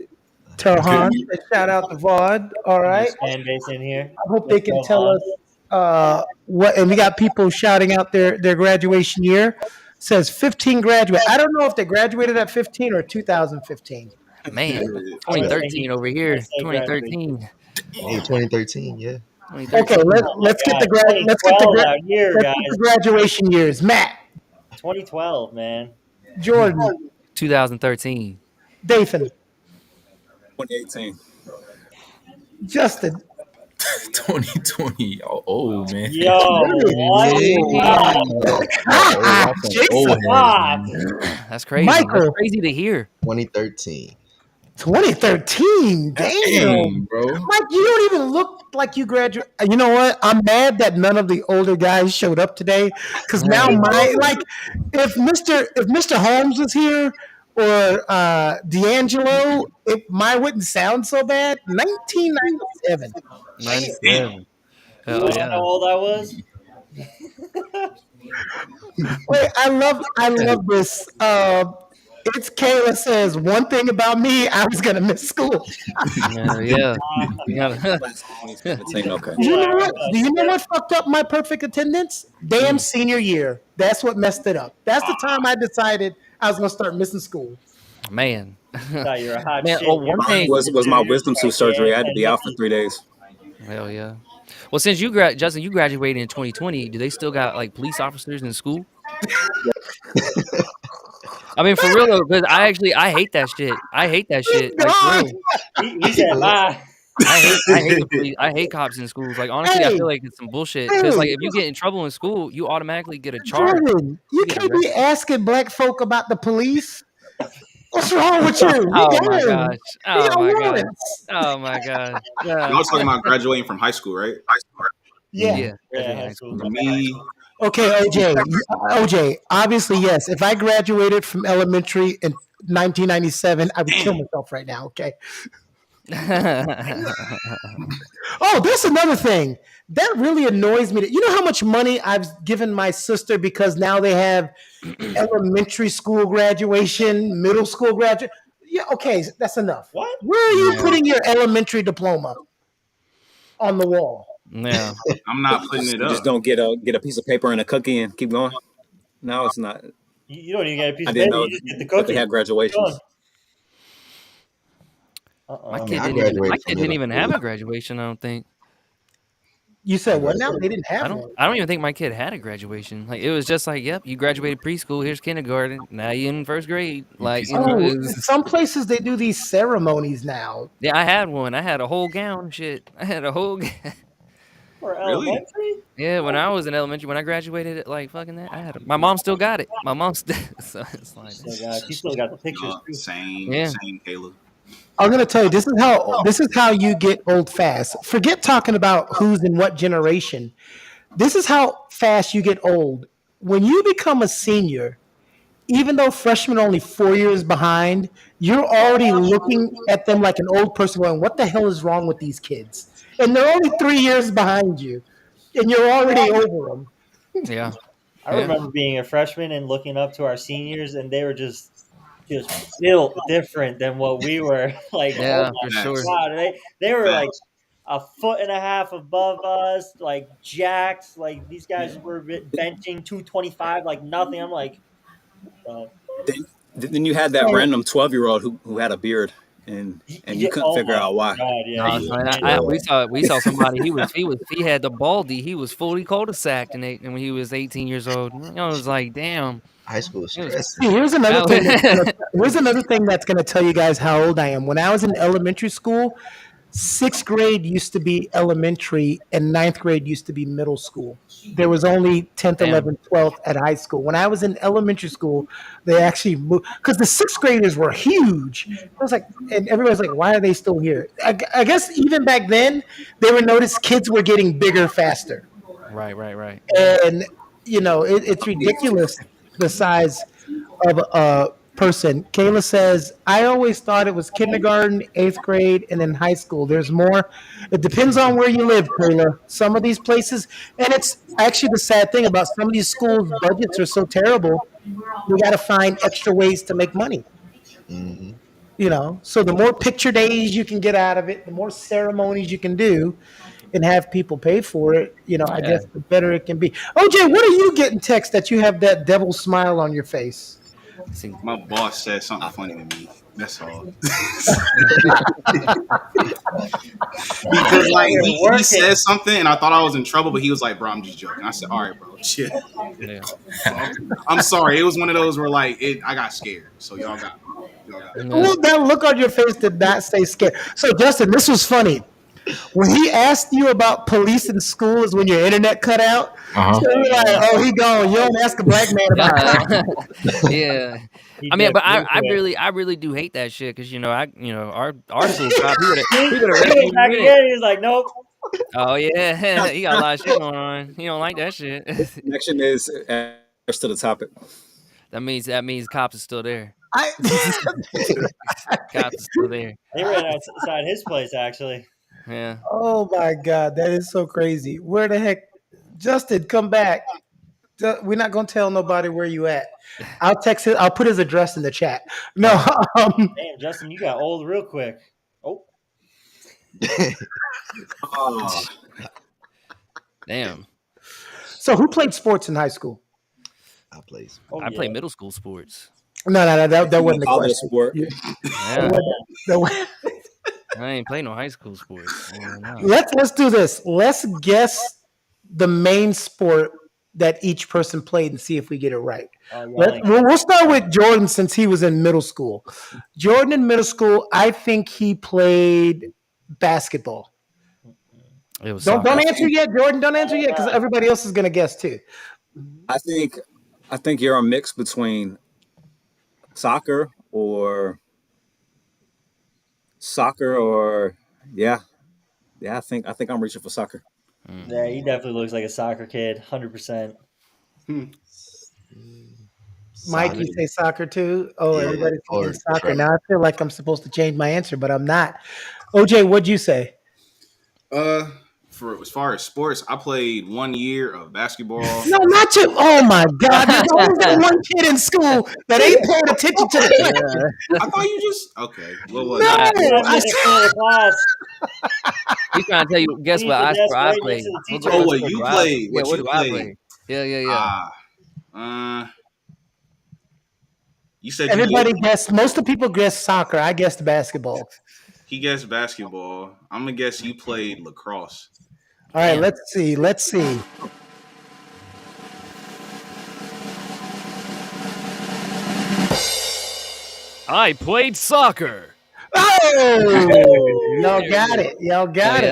Speaker 1: Terhan. Shout out to Vaughn. All right.
Speaker 2: Biggest fan base in here.
Speaker 1: I hope they
Speaker 2: Let's
Speaker 1: can
Speaker 2: go,
Speaker 1: tell
Speaker 2: Vaughn.
Speaker 1: us what. And we got people shouting out their graduation year. Says 15 graduate. I don't know if they graduated at 15 or 2015.
Speaker 3: Man,
Speaker 2: I would say
Speaker 3: 2013 over here.
Speaker 2: graduate.
Speaker 3: 2013.
Speaker 4: Hey, 2013, yeah.
Speaker 1: Okay,
Speaker 3: 2013.
Speaker 1: let's get
Speaker 2: God,
Speaker 1: the
Speaker 2: out here,
Speaker 1: let's
Speaker 2: guys.
Speaker 1: get the graduation years. Matt,
Speaker 2: 2012, man.
Speaker 1: Jordan,
Speaker 3: 2013.
Speaker 1: Dathan,
Speaker 7: 2018.
Speaker 1: Justin.
Speaker 5: 2020. Oh man.
Speaker 2: Yo, what?
Speaker 3: Yeah.
Speaker 5: That's some old heads,
Speaker 2: Stop.
Speaker 5: man.
Speaker 3: That's crazy. That's
Speaker 1: Michael.
Speaker 3: crazy to hear.
Speaker 4: 2013.
Speaker 1: 2013. Damn.
Speaker 5: Dang, bro.
Speaker 1: Mike, you don't even look like you graduated. You know what? I'm mad that none of the older guys showed up today because now if Mr. Holmes was here or D'Angelo, mine wouldn't sound so bad. 1997.
Speaker 3: 97.
Speaker 2: You
Speaker 3: Hell
Speaker 2: know
Speaker 3: yeah.
Speaker 2: how old I was?
Speaker 1: Wait, I love this. It's Kayla says one thing about me, I was gonna miss school.
Speaker 3: Yeah.
Speaker 7: Class of 2017. Okay.
Speaker 1: Do you know what? Do you know what fucked up my perfect attendance? Damn senior year. That's what messed it up. That's the time I decided I was gonna start missing school.
Speaker 3: Man.
Speaker 2: Thought you were a hot
Speaker 3: Man,
Speaker 2: shit.
Speaker 3: well, one thing
Speaker 7: Was my wisdom tooth surgery. I had to be out for 3 days.
Speaker 3: Hell yeah. Well, since Justin, you graduated in 2020, do they still got like police officers in school? I mean, for real though, because I hate that shit. I hate that shit. Like for
Speaker 1: God.
Speaker 3: real.
Speaker 2: He said bye.
Speaker 3: I hate the police. I hate cops in schools. Like honestly, I
Speaker 1: Hey.
Speaker 3: feel like it's some bullshit. Because like
Speaker 1: Hey.
Speaker 3: if you get in trouble in school, you automatically get a charge.
Speaker 1: Jordan, you
Speaker 3: get
Speaker 1: can't be
Speaker 3: arrested.
Speaker 1: asking black folk about the police. What's wrong with you? You
Speaker 3: Oh
Speaker 1: got
Speaker 3: my
Speaker 1: him.
Speaker 3: gosh.
Speaker 1: You
Speaker 3: Oh
Speaker 1: got
Speaker 3: my god.
Speaker 1: warrants.
Speaker 3: Oh my god.
Speaker 6: Y'all was talking about graduating from high school, right?
Speaker 1: Yeah.
Speaker 3: Yeah.
Speaker 2: Yeah,
Speaker 3: High
Speaker 2: high
Speaker 3: school.
Speaker 6: For me,
Speaker 1: Okay, OJ, obviously, yes. If I graduated from elementary in 1997, I would kill myself right now, okay? Oh, that's another thing. That really annoys me. You know how much money I've given my sister because now they have elementary school graduation, middle school graduation. Yeah, okay, that's enough.
Speaker 2: What?
Speaker 1: Where are you
Speaker 3: Yeah.
Speaker 1: putting your elementary diploma? On the wall.
Speaker 3: Yeah.
Speaker 6: I'm not putting it
Speaker 7: You just
Speaker 6: up.
Speaker 7: don't get a piece of paper and a cookie and keep going. No, it's not.
Speaker 2: You don't even get a piece
Speaker 7: I
Speaker 2: of
Speaker 7: didn't
Speaker 2: paper.
Speaker 7: know
Speaker 2: You just get the
Speaker 7: that
Speaker 2: cookie.
Speaker 7: they had graduations.
Speaker 3: My
Speaker 6: I
Speaker 3: kid
Speaker 4: I
Speaker 3: didn't even
Speaker 4: graduated from middle
Speaker 3: have
Speaker 4: school.
Speaker 3: a graduation, I don't think.
Speaker 1: You said what now? They didn't
Speaker 3: I
Speaker 1: have
Speaker 3: don't
Speaker 1: one.
Speaker 3: I don't even think my kid had a graduation. Like it was just like, yep, you graduated preschool, here's kindergarten, now you in first grade. Like, you know,
Speaker 1: Oh,
Speaker 3: it was,
Speaker 1: some places they do these ceremonies now.
Speaker 3: yeah, I had one. I had a whole gown shit. I had a whole
Speaker 2: For
Speaker 6: Really?
Speaker 2: elementary?
Speaker 3: Yeah, when I was in elementary, when I graduated at like fucking that, my mom still got it. My mom still so it's like
Speaker 2: She still got the pictures too.
Speaker 6: Same,
Speaker 3: Yeah.
Speaker 6: same, Caleb.
Speaker 1: I'm gonna tell you this is how you get old fast. Forget talking about who's in what generation. This is how fast you get old. When you become a senior, even though freshmen are only 4 years behind, you're already looking at them like an old person going, what the hell is wrong with these kids? And they're only 3 years behind you, and you're already over them.
Speaker 3: yeah.
Speaker 2: I remember being a freshman and looking up to our seniors, and they were just built different than what we were. Like,
Speaker 3: Yeah,
Speaker 2: oh my
Speaker 3: for sure.
Speaker 2: God, they were like
Speaker 6: Facts.
Speaker 2: a foot and a half above us, like jacks. Like these guys were benching 225 like nothing. I'm like, what the
Speaker 7: They, Then you had that random 12-year-old who had a beard, and you couldn't figure out why.
Speaker 2: God, yeah.
Speaker 3: No, son, we saw somebody. He had the baldy. He was fully cul-de-sacked, and when he was 18 years old, I was like, damn.
Speaker 4: High school is
Speaker 3: It was-
Speaker 4: stressing.
Speaker 1: See, here's another thing. Here's another thing that's going to tell you guys how old I am. When I was in elementary school, sixth grade used to be elementary, and ninth grade used to be middle school. There was only 10th,
Speaker 3: Damn.
Speaker 1: 11th, 12th at high school. When I was in elementary school, they actually moved because the sixth graders were huge. I was like, and everybody's like, why are they still here? I guess even back then, they were noticed kids were getting bigger faster.
Speaker 3: Right.
Speaker 1: And it's ridiculous the size of a person. Kayla says, I always thought it was kindergarten, eighth grade, and then high school. There's more. It depends on where you live, Kayla. Some of these places, and it's actually the sad thing about some of these schools' budgets are so terrible. We got to find extra ways to make money.
Speaker 4: Mm-hmm.
Speaker 1: So the more picture days you can get out of it, the more ceremonies you can do and have people pay for it, I guess the better it can be. OJ, what are you getting text that you have that devil smile on your face?
Speaker 3: See,
Speaker 6: My boss said something funny to me. That's all. Because like he said something and I thought I was in trouble, but he was like, "Bro, I'm just joking." I said, "All right, bro, chill."
Speaker 3: yeah.
Speaker 6: I'm sorry. It was one of those where like I got scared. So y'all got it.
Speaker 1: Well, that look on your face did not say scared. So, Justin, this was funny. When he asked you about police in school is when your internet cut out. So you're like, oh, he gone. You don't ask a black man about it.
Speaker 3: Yeah. I mean, but I really do hate that shit because our school cop he would have
Speaker 2: Back again, he was like, nope.
Speaker 3: Oh yeah, he got a lot of shit going on. He don't like that shit.
Speaker 7: Connection is to the topic.
Speaker 3: That means cops are still there. Cops are still there.
Speaker 2: They ran outside his place actually.
Speaker 3: Yeah.
Speaker 1: Oh my God, that is so crazy. Where the heck, Justin? Come back. We're not gonna tell nobody where you at. I'll text it. I'll put his address in the chat. No.
Speaker 2: Damn, Justin, you got old real quick. Oh.
Speaker 3: Damn.
Speaker 1: So who played sports in high school?
Speaker 4: I played.
Speaker 3: I played middle school sports.
Speaker 1: No, that wasn't the question.
Speaker 7: Sport.
Speaker 3: Yeah. I ain't playing no high school sports. No.
Speaker 1: Let's do this. Let's guess the main sport that each person played and see if we get it right. We'll start with Jordan since he was in middle school. Jordan in middle school, I think he played basketball.
Speaker 3: It was
Speaker 1: don't answer yet, Jordan. Don't answer yet because everybody else is gonna guess too.
Speaker 7: I think you're a mix between soccer or yeah. I think I'm reaching for soccer.
Speaker 2: Yeah, he definitely looks like a soccer kid, 100%.
Speaker 1: Mike, you say soccer too? Oh, yeah, everybody's saying soccer. Now I feel like I'm supposed to change my answer, but I'm not. OJ, what'd you say?
Speaker 6: For as far as sports, I played 1 year of basketball.
Speaker 1: No, not you. Oh my God! There's always that one kid in school that ain't paying attention to the class.
Speaker 6: I thought you just okay. What was
Speaker 3: He's trying to tell you. Guess what? I played.
Speaker 6: Oh, what you played? What you played?
Speaker 3: Yeah.
Speaker 6: You said
Speaker 1: everybody guessed. Most of the people guessed soccer. I guessed basketball.
Speaker 6: He guessed basketball. I'm gonna guess you played lacrosse.
Speaker 1: All right, let's see.
Speaker 3: I played soccer.
Speaker 1: Oh, y'all got it.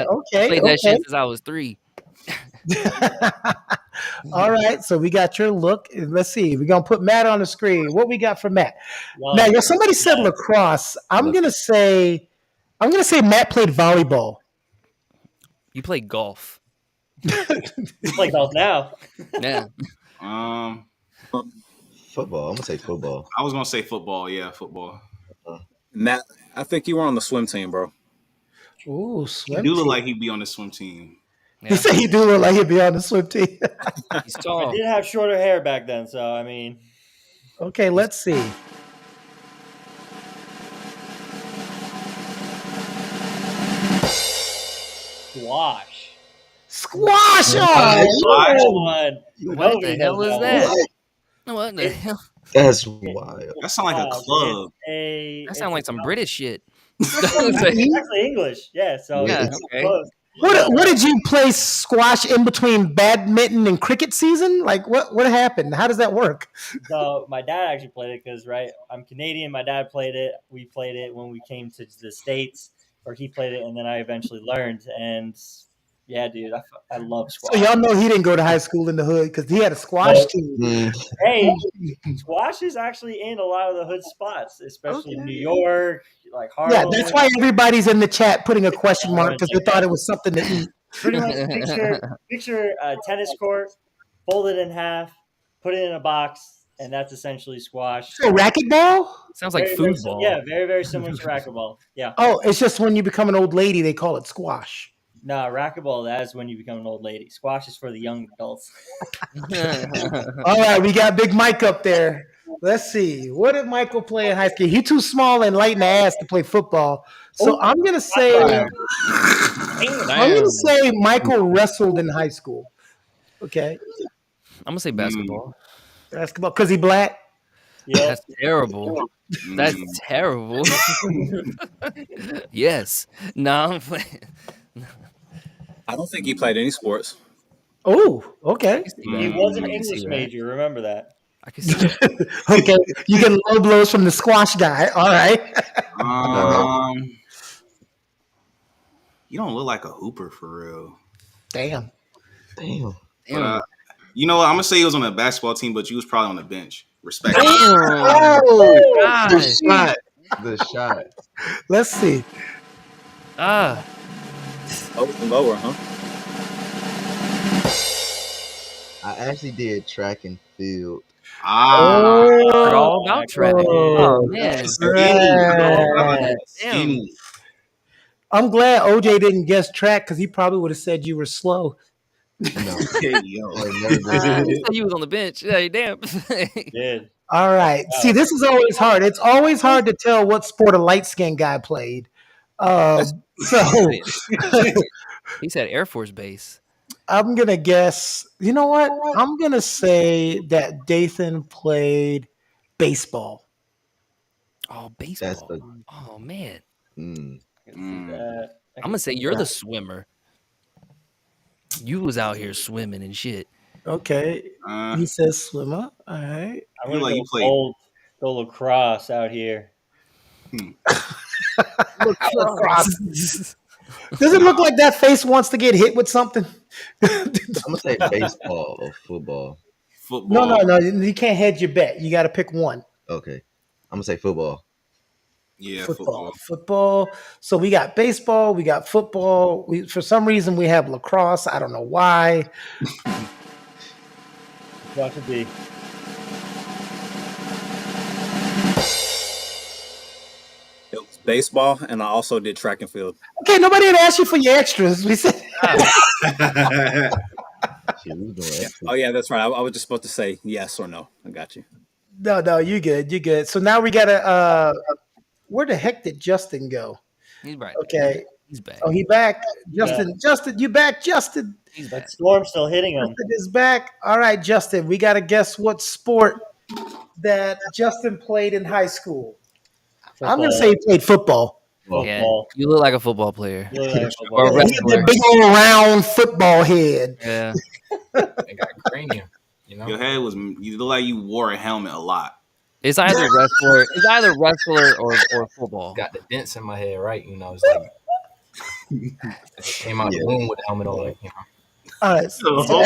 Speaker 1: Okay.
Speaker 3: Played that shit since I was 3.
Speaker 1: All right, so we got your look. Let's see. We're gonna put Matt on the screen. What we got for Matt? Now, somebody said lacrosse. I'm gonna say Matt played volleyball.
Speaker 3: You played golf.
Speaker 2: You play golf now.
Speaker 3: Yeah.
Speaker 4: Football. I'm gonna say football.
Speaker 6: I was gonna say football. Yeah, football.
Speaker 7: Matt, I think you were on the swim team, bro.
Speaker 1: Ooh, swim.
Speaker 6: You do look like he'd be on the swim team.
Speaker 1: Yeah. He said he do look like he'd be on the swim team.
Speaker 3: He's tall.
Speaker 2: I did have shorter hair back then, so I mean.
Speaker 1: Okay, let's see.
Speaker 2: Squash.
Speaker 1: Oh,
Speaker 2: One.
Speaker 3: What the hell is that? What the hell?
Speaker 4: That's wild.
Speaker 6: That sounds like a club.
Speaker 3: That sounds like some British shit.
Speaker 2: It's actually English. Yeah, so
Speaker 3: Yeah,
Speaker 2: it's
Speaker 3: okay.
Speaker 2: close.
Speaker 1: What did you play squash in between badminton and cricket season? Like what happened? How does that work?
Speaker 2: So my dad actually played it because I'm Canadian. My dad played it. We played it when we came to the States, or he played it, and then I eventually learned. And yeah, dude, I love
Speaker 1: So
Speaker 2: squash.
Speaker 1: y'all know he didn't go to high school in the hood because he had a squash
Speaker 2: Nope.
Speaker 1: team.
Speaker 4: Mm,
Speaker 2: Hey, squash is actually in a lot of the hood spots, especially in New York, like
Speaker 1: Yeah,
Speaker 2: Harlem.
Speaker 1: that's why everybody's in the chat putting a question mark because they thought it was something to eat.
Speaker 2: Pretty much picture a tennis court, fold it in half, put it in a box, and that's essentially squash.
Speaker 1: So racquetball?
Speaker 3: Sounds like
Speaker 2: Very,
Speaker 3: foosball.
Speaker 2: yeah, very, very similar to racquetball. Yeah.
Speaker 1: Oh, it's just when you become an old lady, they call it squash.
Speaker 2: No, racquetball, that is when you become an old lady. Squash is for the young adults.
Speaker 1: All right, we got Big Mike up there. Let's see. What did Michael play in high school? He's too small and light in the ass to play football. So I'm gonna say Michael wrestled in high school. Okay.
Speaker 3: I'm gonna say basketball.
Speaker 1: Basketball because he black.
Speaker 2: Yeah.
Speaker 3: That's terrible. That's terrible. Yes. No, I'm playing.
Speaker 7: I don't think he played any sports.
Speaker 1: Oh, okay.
Speaker 2: He was an
Speaker 3: I can see
Speaker 2: English
Speaker 3: that.
Speaker 2: major, remember that.
Speaker 3: I can see that.
Speaker 1: Okay. You get low blows from the squash guy. All right.
Speaker 6: You don't look like a hooper for real.
Speaker 1: Damn.
Speaker 4: damn.
Speaker 6: But, you know what? I'm gonna say he was on the basketball team, but you was probably on the bench. Respect.
Speaker 1: Oh,
Speaker 3: gosh.
Speaker 4: The shot.
Speaker 1: let's see.
Speaker 3: Ah,
Speaker 7: Lower, huh?
Speaker 4: I actually did track and field.
Speaker 3: they're all about track. Oh man. Damn.
Speaker 1: I'm glad OJ didn't guess track because he probably would have said you were slow.
Speaker 4: No,
Speaker 6: Yo.
Speaker 4: I never did.
Speaker 3: You said you was on the bench. Yeah, damn.
Speaker 2: Did.
Speaker 1: All right. See, this is always hard. It's always hard to tell what sport a light skinned guy played. So
Speaker 3: He said Air Force Base.
Speaker 1: I'm gonna guess. You know what? I'm gonna say that Dathan played baseball.
Speaker 3: Oh,
Speaker 4: That's
Speaker 3: baseball.
Speaker 4: the.
Speaker 3: Oh man.
Speaker 4: Mm,
Speaker 3: I'm gonna say you're the swimmer. You was out here swimming and shit.
Speaker 1: Okay. He says swimmer. All right.
Speaker 2: I'm
Speaker 6: You
Speaker 2: gonna
Speaker 6: like
Speaker 2: go
Speaker 6: you played.
Speaker 2: go lacrosse out here.
Speaker 1: Does it look like that face wants to get hit with something?
Speaker 4: I'm gonna say baseball or football.
Speaker 6: Football.
Speaker 1: No. You can't hedge your bet. You got to pick one.
Speaker 4: Okay, I'm gonna say football.
Speaker 6: Yeah,
Speaker 1: Football. So we got baseball. We got football. For some reason, we have lacrosse. I don't know why.
Speaker 2: What could be?
Speaker 7: It was baseball, and I also did track and field.
Speaker 1: Okay, nobody had asked you for your extras. We said.
Speaker 4: Shit, we was doing that.
Speaker 7: Oh yeah, that's right. I was just supposed to say yes or no. I got you.
Speaker 1: No, you good. You good. So now we gotta. Where the heck did Justin go?
Speaker 3: He's right.
Speaker 1: Okay.
Speaker 3: He's back.
Speaker 1: Oh, he back. Justin, you back, Justin.
Speaker 3: He's
Speaker 2: That
Speaker 3: back.
Speaker 2: storm's still hitting him.
Speaker 1: Justin is back. All right, Justin. We gotta guess what sport that Justin played in high school. I'm gonna say he played football.
Speaker 3: Yeah,
Speaker 2: Football.
Speaker 3: you look like a football player.
Speaker 2: You look like a
Speaker 3: Or a
Speaker 2: football.
Speaker 1: He had
Speaker 3: wrestler.
Speaker 1: that big old round football head.
Speaker 3: Yeah.
Speaker 5: They got cranium. You know.
Speaker 6: Your head was. You look like you wore a helmet a lot.
Speaker 3: It's either wrestler. It's either wrestler or football.
Speaker 5: Got the dents in my head, right? You know, it's like it came out the womb with the helmet on. You know.
Speaker 1: All right. So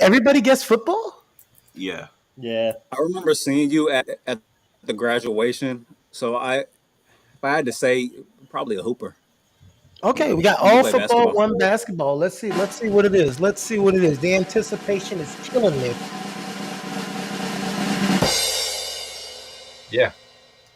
Speaker 1: everybody guess football?
Speaker 6: Yeah.
Speaker 2: Yeah.
Speaker 7: I remember seeing you at the graduation. So if I had to say, probably a hooper.
Speaker 1: Okay, we got
Speaker 7: You
Speaker 1: all
Speaker 7: play
Speaker 1: football,
Speaker 7: basketball.
Speaker 1: one basketball. Let's see what it is. The anticipation is killing me.
Speaker 5: Yeah,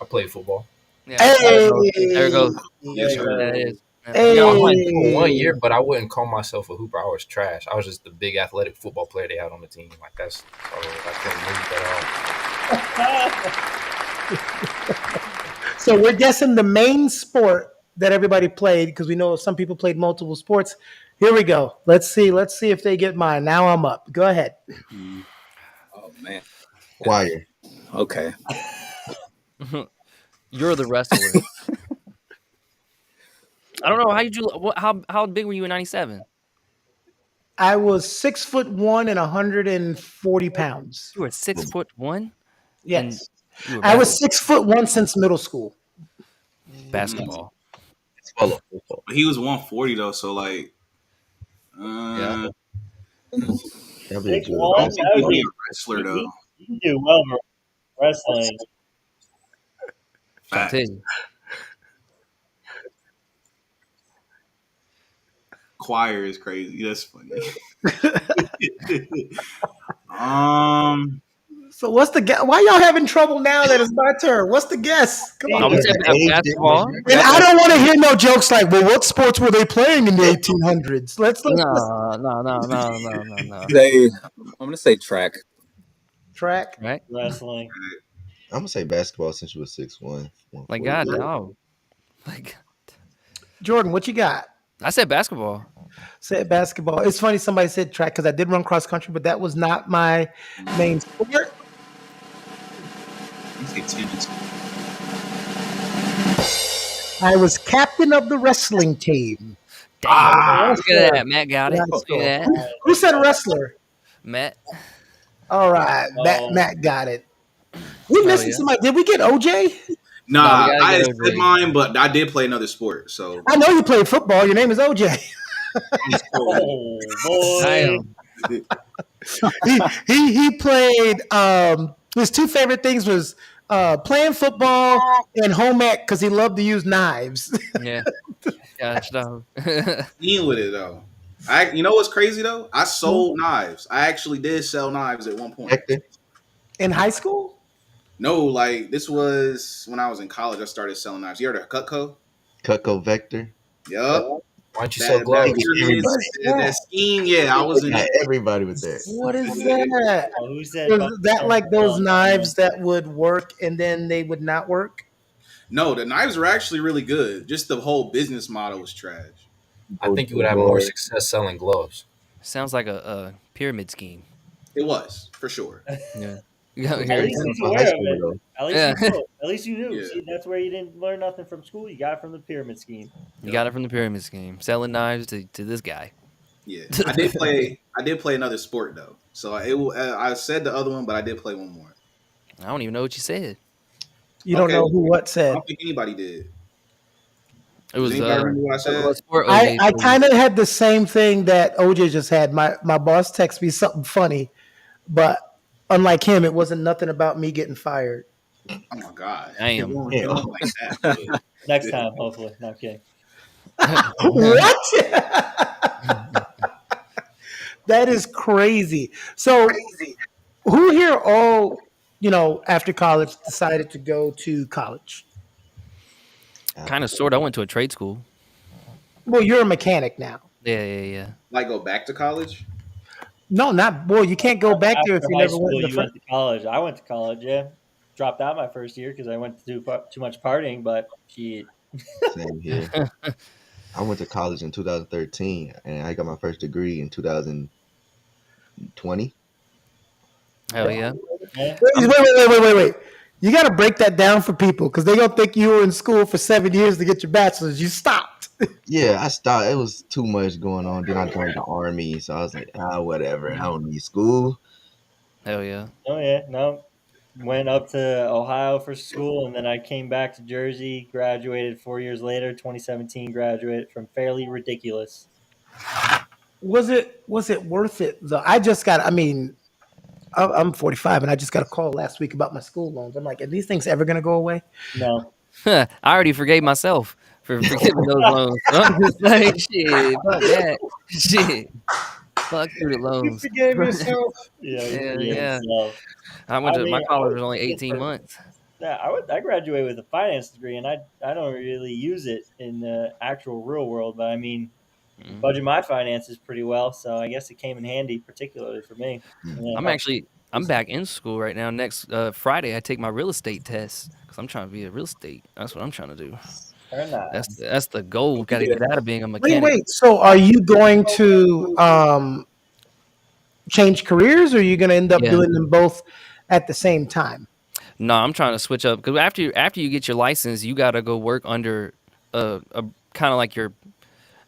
Speaker 5: I played football.
Speaker 3: Yeah.
Speaker 1: Hey!
Speaker 3: There it goes.
Speaker 6: Yes, sir.
Speaker 3: There it is.
Speaker 1: Hey!
Speaker 5: Yeah, I went for 1 year, but I wouldn't call myself a hooper. I was trash. I was just the big athletic football player they had on the team. Like that's so I couldn't move at all.
Speaker 1: So we're guessing the main sport that everybody played because we know some people played multiple sports. Here we go. Let's see if they get mine. Now I'm up. Go ahead.
Speaker 7: Oh man.
Speaker 4: Choir.
Speaker 7: Okay.
Speaker 3: You're the wrestler. I don't know how big were you in '97?
Speaker 1: I was 6'1" and 140 pounds.
Speaker 3: You were 6'1", and
Speaker 1: Yes,
Speaker 3: you were
Speaker 1: I was
Speaker 3: basketball.
Speaker 1: 6'1" since middle school.
Speaker 3: Basketball.
Speaker 4: It's follow football.
Speaker 6: But he was 140 though, so like,
Speaker 3: Yeah.
Speaker 4: That'd be a good.
Speaker 6: I
Speaker 2: 6'1",
Speaker 6: don't think
Speaker 2: that
Speaker 6: he'd
Speaker 2: would
Speaker 6: be
Speaker 2: be.
Speaker 6: a wrestler though.
Speaker 2: You can do well for wrestling.
Speaker 3: Trying to
Speaker 6: Fact.
Speaker 3: tell you.
Speaker 6: Choir is crazy. That's funny. um,
Speaker 1: So what's the guess? Why y'all having trouble now that it's my turn? What's the guess? Come
Speaker 3: Oh,
Speaker 1: on.
Speaker 3: we
Speaker 4: Because
Speaker 3: said
Speaker 4: the age
Speaker 3: basketball.
Speaker 4: difference.
Speaker 1: And I don't want to hear no jokes like, well, what sports were they playing in the 1800s? Let's
Speaker 3: No.
Speaker 7: I'm gonna say track.
Speaker 1: track.
Speaker 3: Right?
Speaker 2: Wrestling.
Speaker 4: I'm gonna say basketball since you was 6'1".
Speaker 3: Like God, dog. Like
Speaker 1: Jordan, what you got?
Speaker 3: I said basketball.
Speaker 1: Said basketball. It's funny somebody said track because I did run cross country, but that was not my main sport.
Speaker 6: you say tennis.
Speaker 1: I was captain of the wrestling team.
Speaker 3: Damn. Look at that. Matt got it.
Speaker 1: Nice
Speaker 3: Look
Speaker 1: goal.
Speaker 3: at that.
Speaker 1: Who said wrestler?
Speaker 3: Matt.
Speaker 1: All right, Matt got it. We missing
Speaker 3: yeah.
Speaker 1: somebody. Did we get OJ?
Speaker 6: Nah,
Speaker 3: No, we gotta
Speaker 6: I
Speaker 3: get
Speaker 6: said
Speaker 3: OJ.
Speaker 6: mine, but I did play another sport. So
Speaker 1: I know you played football. Your name is OJ.
Speaker 2: Oh boy.
Speaker 3: Damn.
Speaker 1: He played. His two favorite things was playing football and home ec because he loved to use knives.
Speaker 3: Yeah. Gosh, dog.
Speaker 6: Dealing with it though. You know what's crazy though? I sold knives. I actually did sell knives at one point.
Speaker 4: Hector,
Speaker 1: In high school?
Speaker 6: No, like this was when I was in college. I started selling knives. You heard of Cutco?
Speaker 4: Cutco Vector.
Speaker 6: Yup.
Speaker 5: Why don't you sell
Speaker 6: That
Speaker 5: gloves?
Speaker 6: that scheme. Yeah, I was in
Speaker 4: Yeah,
Speaker 6: it.
Speaker 4: everybody was there.
Speaker 1: What is that?
Speaker 2: Oh, who said
Speaker 1: Was that like those knives that would work and then they would not work?
Speaker 6: No, the knives were actually really good. Just the whole business model was trash.
Speaker 5: I think you would have more success selling gloves.
Speaker 3: Sounds like a pyramid scheme.
Speaker 6: It was for sure.
Speaker 3: Yeah. You got
Speaker 2: At
Speaker 3: here.
Speaker 2: least he's
Speaker 4: High
Speaker 2: aware of
Speaker 4: school,
Speaker 2: it.
Speaker 4: though.
Speaker 2: At least
Speaker 3: Yeah.
Speaker 2: you knew. At least you knew.
Speaker 6: Yeah.
Speaker 2: See, that's where you didn't learn nothing from school. You got it from the pyramid scheme.
Speaker 3: You got it from the pyramid scheme. Selling knives to this guy.
Speaker 6: Yeah, I did play. I did play another sport though. So I said the other one, but I did play one more.
Speaker 3: I don't even know what you said.
Speaker 1: You don't
Speaker 6: Okay.
Speaker 1: know who what
Speaker 6: I
Speaker 1: said.
Speaker 6: don't think anybody did.
Speaker 3: It was
Speaker 6: Does anybody remember what I said?
Speaker 3: what sport
Speaker 1: I
Speaker 3: OJ
Speaker 1: kind of had the same thing that OJ just had. My boss texted me something funny, but unlike him, it wasn't nothing about me getting fired.
Speaker 6: Oh my god!
Speaker 3: Damn.
Speaker 6: It wasn't like that, but-
Speaker 2: Next time, hopefully. No, I'm kidding.
Speaker 1: What? That is crazy. So, who here all, after college decided to go to college?
Speaker 3: Kind of sort. I went to a trade school.
Speaker 1: Well, you're a mechanic now.
Speaker 3: Yeah.
Speaker 6: like go back to college.
Speaker 1: No, not boy. You can't go back there if
Speaker 2: After
Speaker 1: you
Speaker 2: high
Speaker 1: never went
Speaker 2: school,
Speaker 1: in the
Speaker 2: you
Speaker 1: front.
Speaker 2: went to college. I went to college. Yeah, dropped out my first year because I went to do too much partying. But shit.
Speaker 4: Same here. I went to college in 2013, and I got my first degree in 2020.
Speaker 3: Hell yeah.
Speaker 2: Yeah.
Speaker 1: Wait. You got to break that down for people because they're gonna think you were in school for 7 years to get your bachelor's. You stopped.
Speaker 4: Yeah, I stopped. It was too much going on. Then I joined the army, so I was like, whatever. I don't need school.
Speaker 3: Hell yeah.
Speaker 2: Oh yeah. No. Went up to Ohio for school, and then I came back to Jersey. Graduated 4 years later. 2017 graduated from Fairly Ridiculous.
Speaker 1: Was it worth it though? I'm 45 and I just got a call last week about my school loans. I'm like, are these things ever gonna go away?
Speaker 2: No.
Speaker 3: I already forgave myself for forgiving those loans. So I'm just like, shit, fuck that. Shit. Fuck student
Speaker 1: You
Speaker 3: loans.
Speaker 1: forgave yourself.
Speaker 2: Yeah.
Speaker 3: Yeah.
Speaker 2: So,
Speaker 3: I went to
Speaker 2: I
Speaker 3: my
Speaker 2: mean,
Speaker 3: college
Speaker 2: I
Speaker 3: was only
Speaker 2: was
Speaker 3: 18 months.
Speaker 2: yeah, I graduated with a finance degree, and I don't really use it in the actual real world. But I mean, budget my finances pretty well, so I guess it came in handy, particularly for me. Yeah.
Speaker 3: I'm back in school right now. Next Friday, I take my real estate test because I'm trying to be a real estate. That's what I'm trying to do.
Speaker 2: Very nice.
Speaker 3: That's the goal. Got to get out of being a
Speaker 1: Wait.
Speaker 3: mechanic.
Speaker 1: So are you going to change careers or are you gonna end up
Speaker 3: Yeah.
Speaker 1: doing them both at the same time?
Speaker 3: No, I'm trying to switch up because after you get your license, you got to go work under a kind of like your.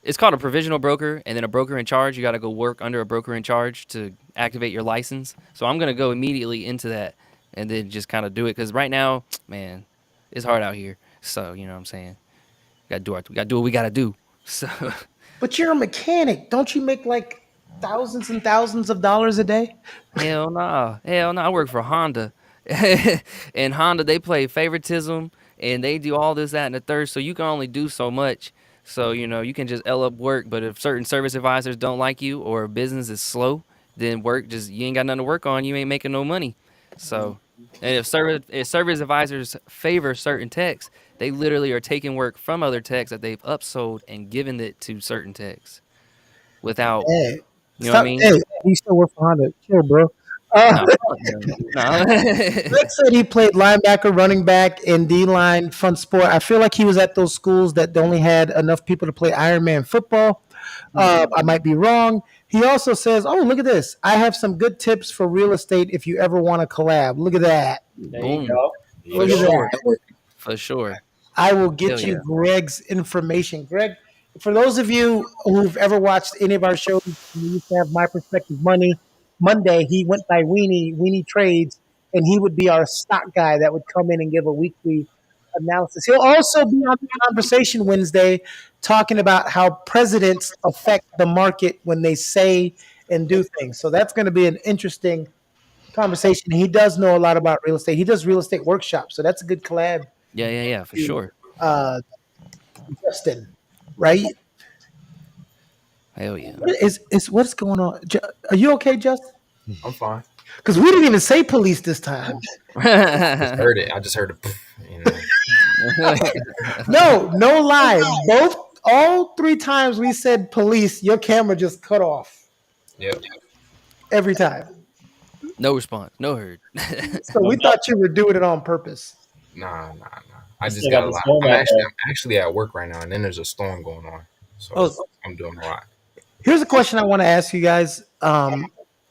Speaker 3: It's called a provisional broker, and then a broker in charge. You got to go work under a broker in charge to activate your license. So I'm gonna go immediately into that, and then just kind of do it because right now, man, it's hard out here. So you know what I'm saying. Got to do what we got to do. So
Speaker 1: But you're a mechanic. Don't you make like thousands and thousands of dollars a day?
Speaker 3: hell nah, hell nah. I work for Honda, and Honda they play favoritism, and they do all this, that, and the third. So you can only do so much. So you know you can just L up work, but if certain service advisors don't like you or business is slow, then work just you ain't got nothing to work on. You ain't making no money. So, and if service advisors favor certain techs, they literally are taking work from other techs that they've upsold and given it to certain techs without,
Speaker 1: Hey,
Speaker 3: you know what I
Speaker 1: stop.
Speaker 3: mean?
Speaker 1: Hey, you still work for Honda. Chill, bro.
Speaker 3: Nah, fuck no. Nah.
Speaker 1: Greg said he played linebacker, running back, and D line, fun sport. I feel like he was at those schools that only had enough people to play Ironman football. I might be wrong. He also says, "Oh, look at this! I have some good tips for real estate if you ever want to collab. Look at that!
Speaker 2: There you
Speaker 3: Boom.
Speaker 2: go.
Speaker 3: For
Speaker 1: Look at
Speaker 3: sure.
Speaker 1: that!
Speaker 3: For sure.
Speaker 1: I will
Speaker 3: Hell
Speaker 1: get you
Speaker 3: yeah.
Speaker 1: Greg's information. Greg, for those of you who've ever watched any of our shows, we used to have My Perspective Monday. He went by Weenie Trades, and he would be our stock guy that would come in and give a weekly analysis. He'll also be on the conversation Wednesday talking about how presidents affect the market when they say and do things. So that's going to be an interesting conversation. He does know a lot about real estate. He does real estate workshops, so that's a good collab.
Speaker 3: Yeah, yeah, yeah, for sure.
Speaker 1: Uh, Justin, right?
Speaker 3: Hell yeah.
Speaker 1: Is what's going on? Are you okay, Justin?
Speaker 5: I'm fine.
Speaker 1: Because we didn't even say police this time.
Speaker 5: Just heard it. I just heard it. You know.
Speaker 1: No, no lie. All three times we said police, your camera just cut off
Speaker 5: Yep.
Speaker 1: every time.
Speaker 3: No response. No heard.
Speaker 1: So we thought you were doing it on purpose.
Speaker 5: Nah. I just
Speaker 2: still
Speaker 5: got
Speaker 2: got
Speaker 5: a
Speaker 2: the
Speaker 5: lot.
Speaker 2: storm out there.
Speaker 5: I'm actually at work right now, and then there's a storm going on, so
Speaker 1: Oh,
Speaker 5: I'm doing a lot.
Speaker 1: here's a question I want to ask you guys.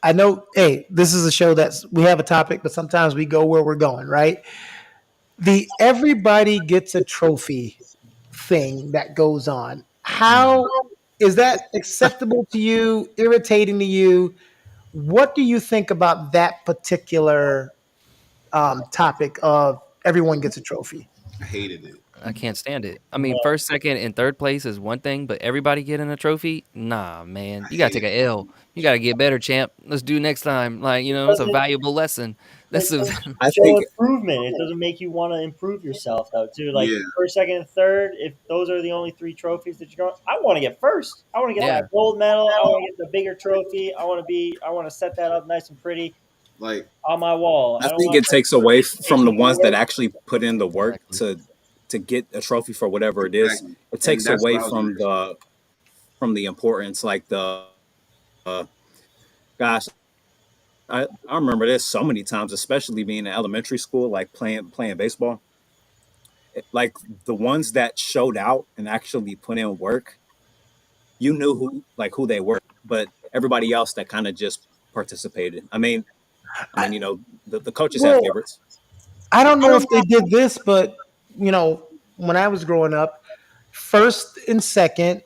Speaker 1: I know, hey, this is a show that's we have a topic, but sometimes we go where we're going, right? The everybody gets a trophy thing that goes on. How is that acceptable to you? Irritating to you? What do you think about that particular topic of everyone gets a trophy?
Speaker 6: I hated it.
Speaker 3: I can't stand it. I mean, first, second, and third place is one thing, but everybody getting a trophy? Nah, man. You gotta take a L. You gotta get better, champ. Let's do next time. Like, you know, it's a valuable lesson. That's a
Speaker 7: I
Speaker 2: Show
Speaker 7: think
Speaker 2: improvement. It doesn't make you want to improve yourself though, too. Like
Speaker 6: Yeah.
Speaker 2: first, second, and third. If those are the only three trophies that you're going, I want to get first. I want to get
Speaker 3: Yeah.
Speaker 2: that gold medal. I want to get the bigger trophy. I want to set that up nice and pretty
Speaker 6: Like,
Speaker 2: on my wall.
Speaker 7: I
Speaker 2: don't
Speaker 7: think
Speaker 2: want
Speaker 7: it takes away from the ones that
Speaker 2: work.
Speaker 7: actually put in the work to get a trophy for whatever it is.
Speaker 6: exactly.
Speaker 7: It
Speaker 6: And
Speaker 7: takes
Speaker 6: that's
Speaker 7: away
Speaker 6: what I was
Speaker 7: from the importance. Like uh, gosh, I remember this so many times, especially being in elementary school, like playing baseball. Like the ones that showed out and actually put in work, you knew who they were, but everybody else that kind of just participated. I mean, the coaches have
Speaker 1: Well,
Speaker 7: favorites.
Speaker 1: I don't know if they did this, but when I was growing up, first and second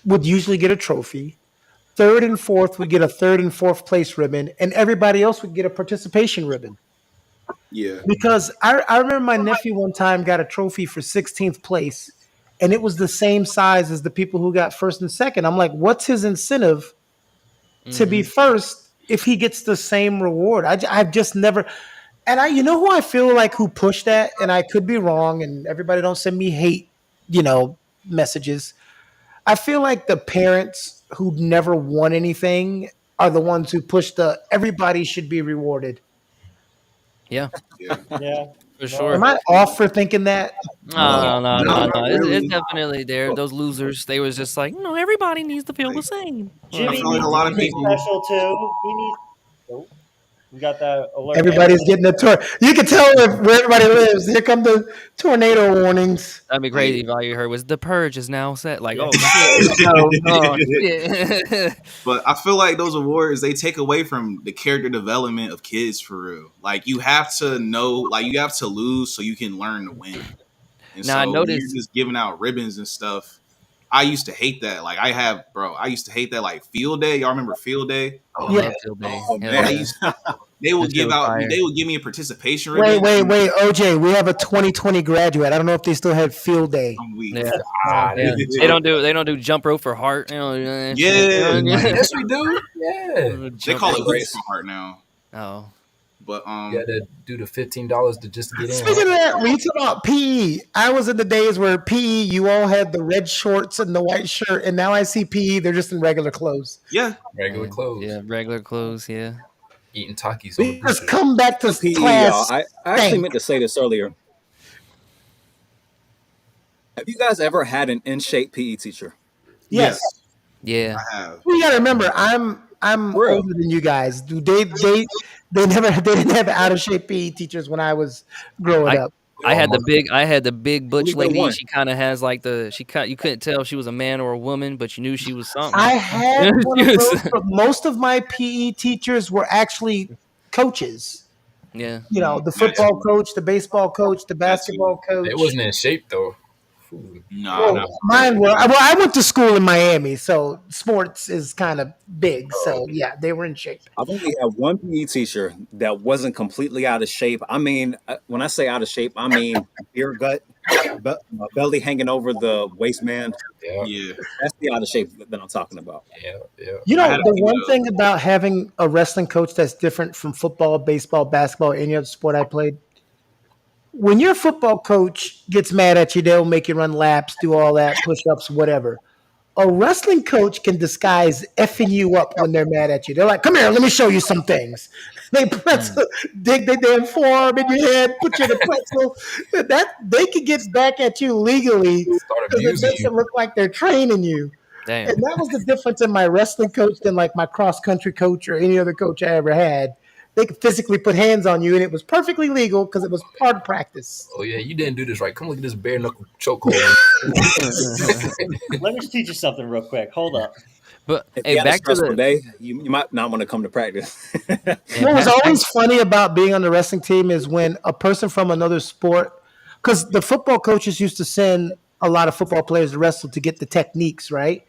Speaker 1: would usually get a trophy. Third and fourth would get a third and fourth place ribbon, and everybody else would get a participation ribbon.
Speaker 6: Yeah.
Speaker 1: Because I remember my nephew one time got a trophy for 16th place, and it was the same size as the people who got first and second. I'm like, what's his incentive to be first if he gets the same reward? I've just never. And who I feel like who pushed that, and I could be wrong, and everybody don't send me hate, messages. I feel like the parents who never won anything are the ones who push the everybody should be rewarded.
Speaker 3: yeah,
Speaker 6: Yeah.
Speaker 2: Yeah.
Speaker 3: for
Speaker 1: Am
Speaker 3: sure.
Speaker 1: I off for thinking that?
Speaker 3: No, no, no,
Speaker 6: No,
Speaker 3: no,
Speaker 6: not
Speaker 3: no. It's
Speaker 6: really.
Speaker 3: definitely there. Those losers, they was just like, no, everybody needs to feel the
Speaker 6: Like,
Speaker 3: same.
Speaker 6: I
Speaker 2: Jimmy
Speaker 6: feel like
Speaker 2: needs
Speaker 6: a lot
Speaker 2: to
Speaker 6: of
Speaker 2: be
Speaker 6: people.
Speaker 2: special too. He needs. Oh, We got that alert.
Speaker 1: Everybody's getting a tour. You can tell where everybody lives. Here come the tornado warnings.
Speaker 3: That'd be
Speaker 6: Like,
Speaker 3: crazy if all you heard was the purge is now set. Like,
Speaker 2: Yeah.
Speaker 3: oh shit, no, oh shit.
Speaker 6: but I feel like those awards they take away from the character development of kids for real. Like you have to know, like you have to lose so you can learn to win. And
Speaker 3: Now I
Speaker 6: so when you're
Speaker 3: noticed.
Speaker 6: just giving out ribbons and stuff, I used to hate that. Like I used to hate that. Like field day, y'all remember field day?
Speaker 3: I
Speaker 1: Yeah.
Speaker 3: love Field Day.
Speaker 7: Oh
Speaker 3: Hell
Speaker 6: I
Speaker 7: man,
Speaker 3: yeah.
Speaker 6: used they
Speaker 3: That
Speaker 6: would
Speaker 3: shit
Speaker 6: give
Speaker 3: was
Speaker 6: out.
Speaker 3: fire.
Speaker 6: They would give me a participation
Speaker 1: Wait,
Speaker 6: ribbon.
Speaker 1: OJ. We have a 2020 graduate. I don't know if they still had field day.
Speaker 6: We,
Speaker 3: Yeah.
Speaker 5: Ah,
Speaker 3: Yeah. They don't do jump rope for heart. You know, that shit.
Speaker 6: Yeah, like,
Speaker 5: yes, we do. Yeah.
Speaker 6: they
Speaker 3: Jump
Speaker 6: call it
Speaker 3: rope.
Speaker 6: hoops from heart now.
Speaker 3: Oh.
Speaker 6: But
Speaker 5: You got to do the $15 to just get in.
Speaker 1: Speaking of that, when you talk about PE, I was in the days where PE, you all had the red shorts and the white shirt, and now I see PE, they're just in regular clothes.
Speaker 6: yeah,
Speaker 5: Regular clothes.
Speaker 3: Yeah, regular clothes. Yeah.
Speaker 5: Eating Takis on the
Speaker 1: Just
Speaker 5: beach.
Speaker 1: come back to
Speaker 7: PE,
Speaker 1: class.
Speaker 7: y'all. I actually
Speaker 1: stank.
Speaker 7: meant to say this earlier. Have you guys ever had an in shape PE teacher?
Speaker 1: Yes.
Speaker 3: Yeah.
Speaker 6: I have.
Speaker 1: You got to remember, I'm
Speaker 7: Real.
Speaker 1: older than you guys. They didn't have out of shape PE teachers when I was growing up.
Speaker 3: I had the big butch
Speaker 7: Only
Speaker 3: lady.
Speaker 7: one.
Speaker 3: She kind of has like you couldn't tell if she was a man or a woman, but you knew she was something.
Speaker 1: I had one of those, but most of my PE teachers were actually coaches.
Speaker 3: Yeah.
Speaker 1: You know, the football coach, the baseball coach, the basketball coach.
Speaker 5: It wasn't in shape though. Food.
Speaker 6: No,
Speaker 1: Well, mine were. Well, I went to school in Miami, so sports is kind of big. So yeah, they were in shape.
Speaker 7: I've only had one PE teacher that wasn't completely out of shape. I mean, when I say out of shape, I mean beer gut, belly hanging over the waistband.
Speaker 5: Yeah,
Speaker 6: yeah.
Speaker 7: That's the out of shape that I'm talking about.
Speaker 5: yeah.
Speaker 1: You
Speaker 6: I
Speaker 1: know,
Speaker 6: had a
Speaker 1: the
Speaker 6: few
Speaker 1: one
Speaker 6: of those.
Speaker 1: thing about having a wrestling coach that's different from football, baseball, basketball, any other sport I played, when your football coach gets mad at you, they'll make you run laps, do all that, push ups, whatever. A wrestling coach can disguise effing you up when they're mad at you. They're like, come here, let me show you some things. They pretzel, dig their damn forearm in your head, put you in a pretzel. That they could get back at you legally
Speaker 5: Start
Speaker 1: because it
Speaker 5: abusing
Speaker 1: makes
Speaker 5: you.
Speaker 1: it look like they're training you.
Speaker 3: Damn.
Speaker 1: And that was the difference in my wrestling coach than like my cross country coach or any other coach I ever had. They could physically put hands on you, and it was perfectly legal because it was part of practice.
Speaker 5: Oh yeah, you didn't do this right. Come look at this bare knuckle chokehold.
Speaker 2: Let me just teach you something real quick. Hold up.
Speaker 3: But
Speaker 7: If
Speaker 3: hey,
Speaker 7: you had a
Speaker 3: back to
Speaker 7: stressful
Speaker 3: the
Speaker 7: day, you might not want to come to practice.
Speaker 3: yeah,
Speaker 1: What was
Speaker 3: back-
Speaker 1: always funny about being on the wrestling team is when a person from another sport, because the football coaches used to send a lot of football players to wrestle to get the techniques, right?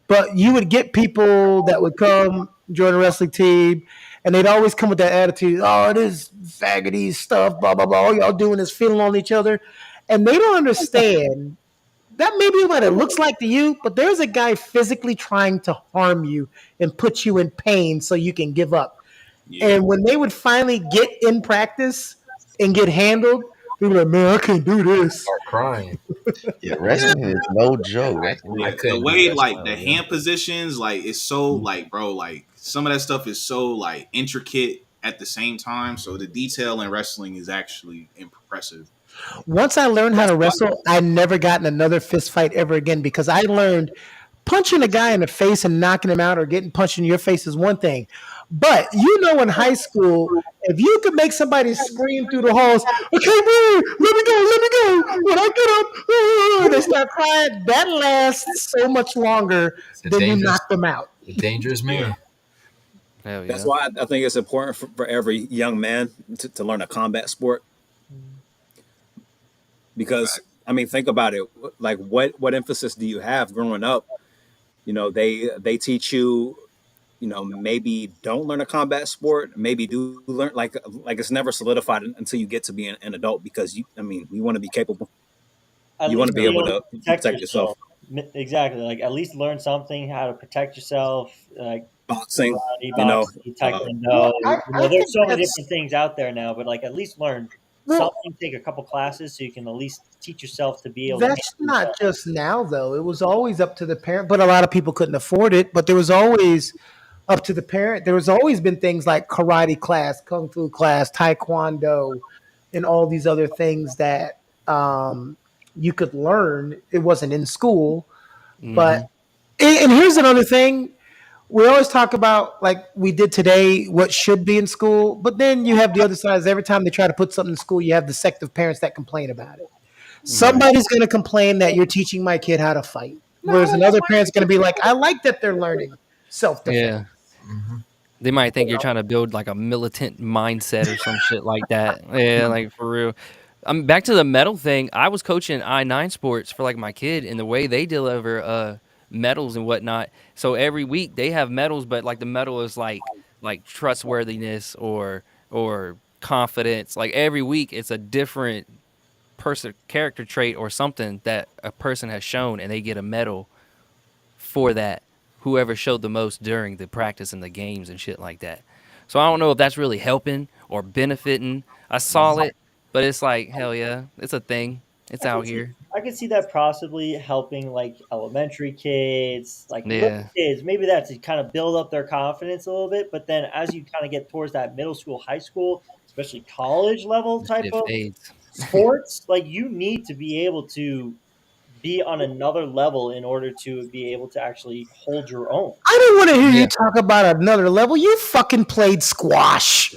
Speaker 1: But you would get people that would come join the wrestling team, and they'd always come with that attitude, oh, it is faggoty stuff, blah, blah, blah. All y'all doing is feeling on each other. And they don't understand that may be what it looks like to you, but there's a guy physically trying to harm you and put you in pain so you can give up.
Speaker 6: Yeah.
Speaker 1: And when they would finally get in practice and get handled, they were like, man, I can't do this.
Speaker 5: Start crying.
Speaker 4: Yeah, wrestling is no joke. Wrestling.
Speaker 5: I
Speaker 6: The
Speaker 5: couldn't
Speaker 6: way
Speaker 5: do
Speaker 6: like
Speaker 5: wrestling,
Speaker 6: the
Speaker 5: yeah.
Speaker 6: hand positions, like it's so like bro, like some of that stuff is so like intricate at the same time. So the detail in wrestling is actually impressive.
Speaker 1: Once I learned how to wrestle, I never got in another fist fight ever again because I learned punching a guy in the face and knocking him out or getting punched in your face is one thing. But you know, in high school, if you could make somebody scream through the halls, okay, bro, let me go. When I get up, they start crying. That lasts so much longer
Speaker 5: It's a
Speaker 1: than you
Speaker 5: dangerous,
Speaker 1: knock them out.
Speaker 5: a dangerous man.
Speaker 3: hell yeah.
Speaker 7: That's why I think it's important for every young man to learn a combat sport. Because I mean, think about it. Like, what emphasis do you have growing up? You know, they teach you. You know, maybe don't learn a combat sport. Maybe do learn like it's never solidified until you get to be an adult. Because I mean, you want to be capable.
Speaker 2: At
Speaker 7: You want to
Speaker 2: least
Speaker 7: be able to protect yourself.
Speaker 2: Exactly. Like at least learn something, how to protect yourself, like
Speaker 7: Boxing,
Speaker 2: karate,
Speaker 7: you know,
Speaker 2: boxing, taekwondo.
Speaker 1: Well, I think
Speaker 2: There's so many
Speaker 1: that's-
Speaker 2: different things out there now, but like at least learn
Speaker 1: Well-
Speaker 2: something. Take a couple classes so you can at least teach yourself to be able. to
Speaker 1: That's
Speaker 2: handle
Speaker 1: not
Speaker 2: yourself.
Speaker 1: just now, though. It was always up to the parent, but a lot of people couldn't afford it. But there was always up to the parent. There was always been things like karate class, kung fu class, taekwondo, and all these other things that you could learn. It wasn't in school, but and here's another thing: we always talk about, like we did today, what should be in school, but then you have the other side. Is every time they try to put something in school, you have the sect of parents that complain about it.
Speaker 3: Right.
Speaker 1: Somebody's going to complain that you're teaching my kid how to fight, whereas another parent's going to be like, I like that they're learning self-defense.
Speaker 3: Yeah. They might think you're trying to build like a militant mindset or some shit like that. Yeah, like for real. Back to the medal thing. I was coaching I-9 sports for like my kid, and the way they deliver medals and whatnot. So every week they have medals, but like the medal is like trustworthiness or confidence. Like every week it's a different person character trait or something that a person has shown, and they get a medal for that, whoever showed the most during the practice and the games and shit like that. So I don't know if that's really helping or benefiting. I saw it, but it's like, hell yeah, it's a thing. It's out here.
Speaker 2: I could see that possibly helping like elementary kids, like little
Speaker 3: Yeah,
Speaker 2: kids. Maybe that's to kind of build up their confidence a little bit. But then as you kind of get towards that middle school, high school, especially college level
Speaker 3: the
Speaker 2: type
Speaker 3: shit
Speaker 2: of
Speaker 3: fades.
Speaker 2: sports, like you need to be able to be on another level in order to be able to actually hold your own.
Speaker 1: I don't want to hear you
Speaker 3: Yeah.
Speaker 1: talk about another level. You fucking played squash.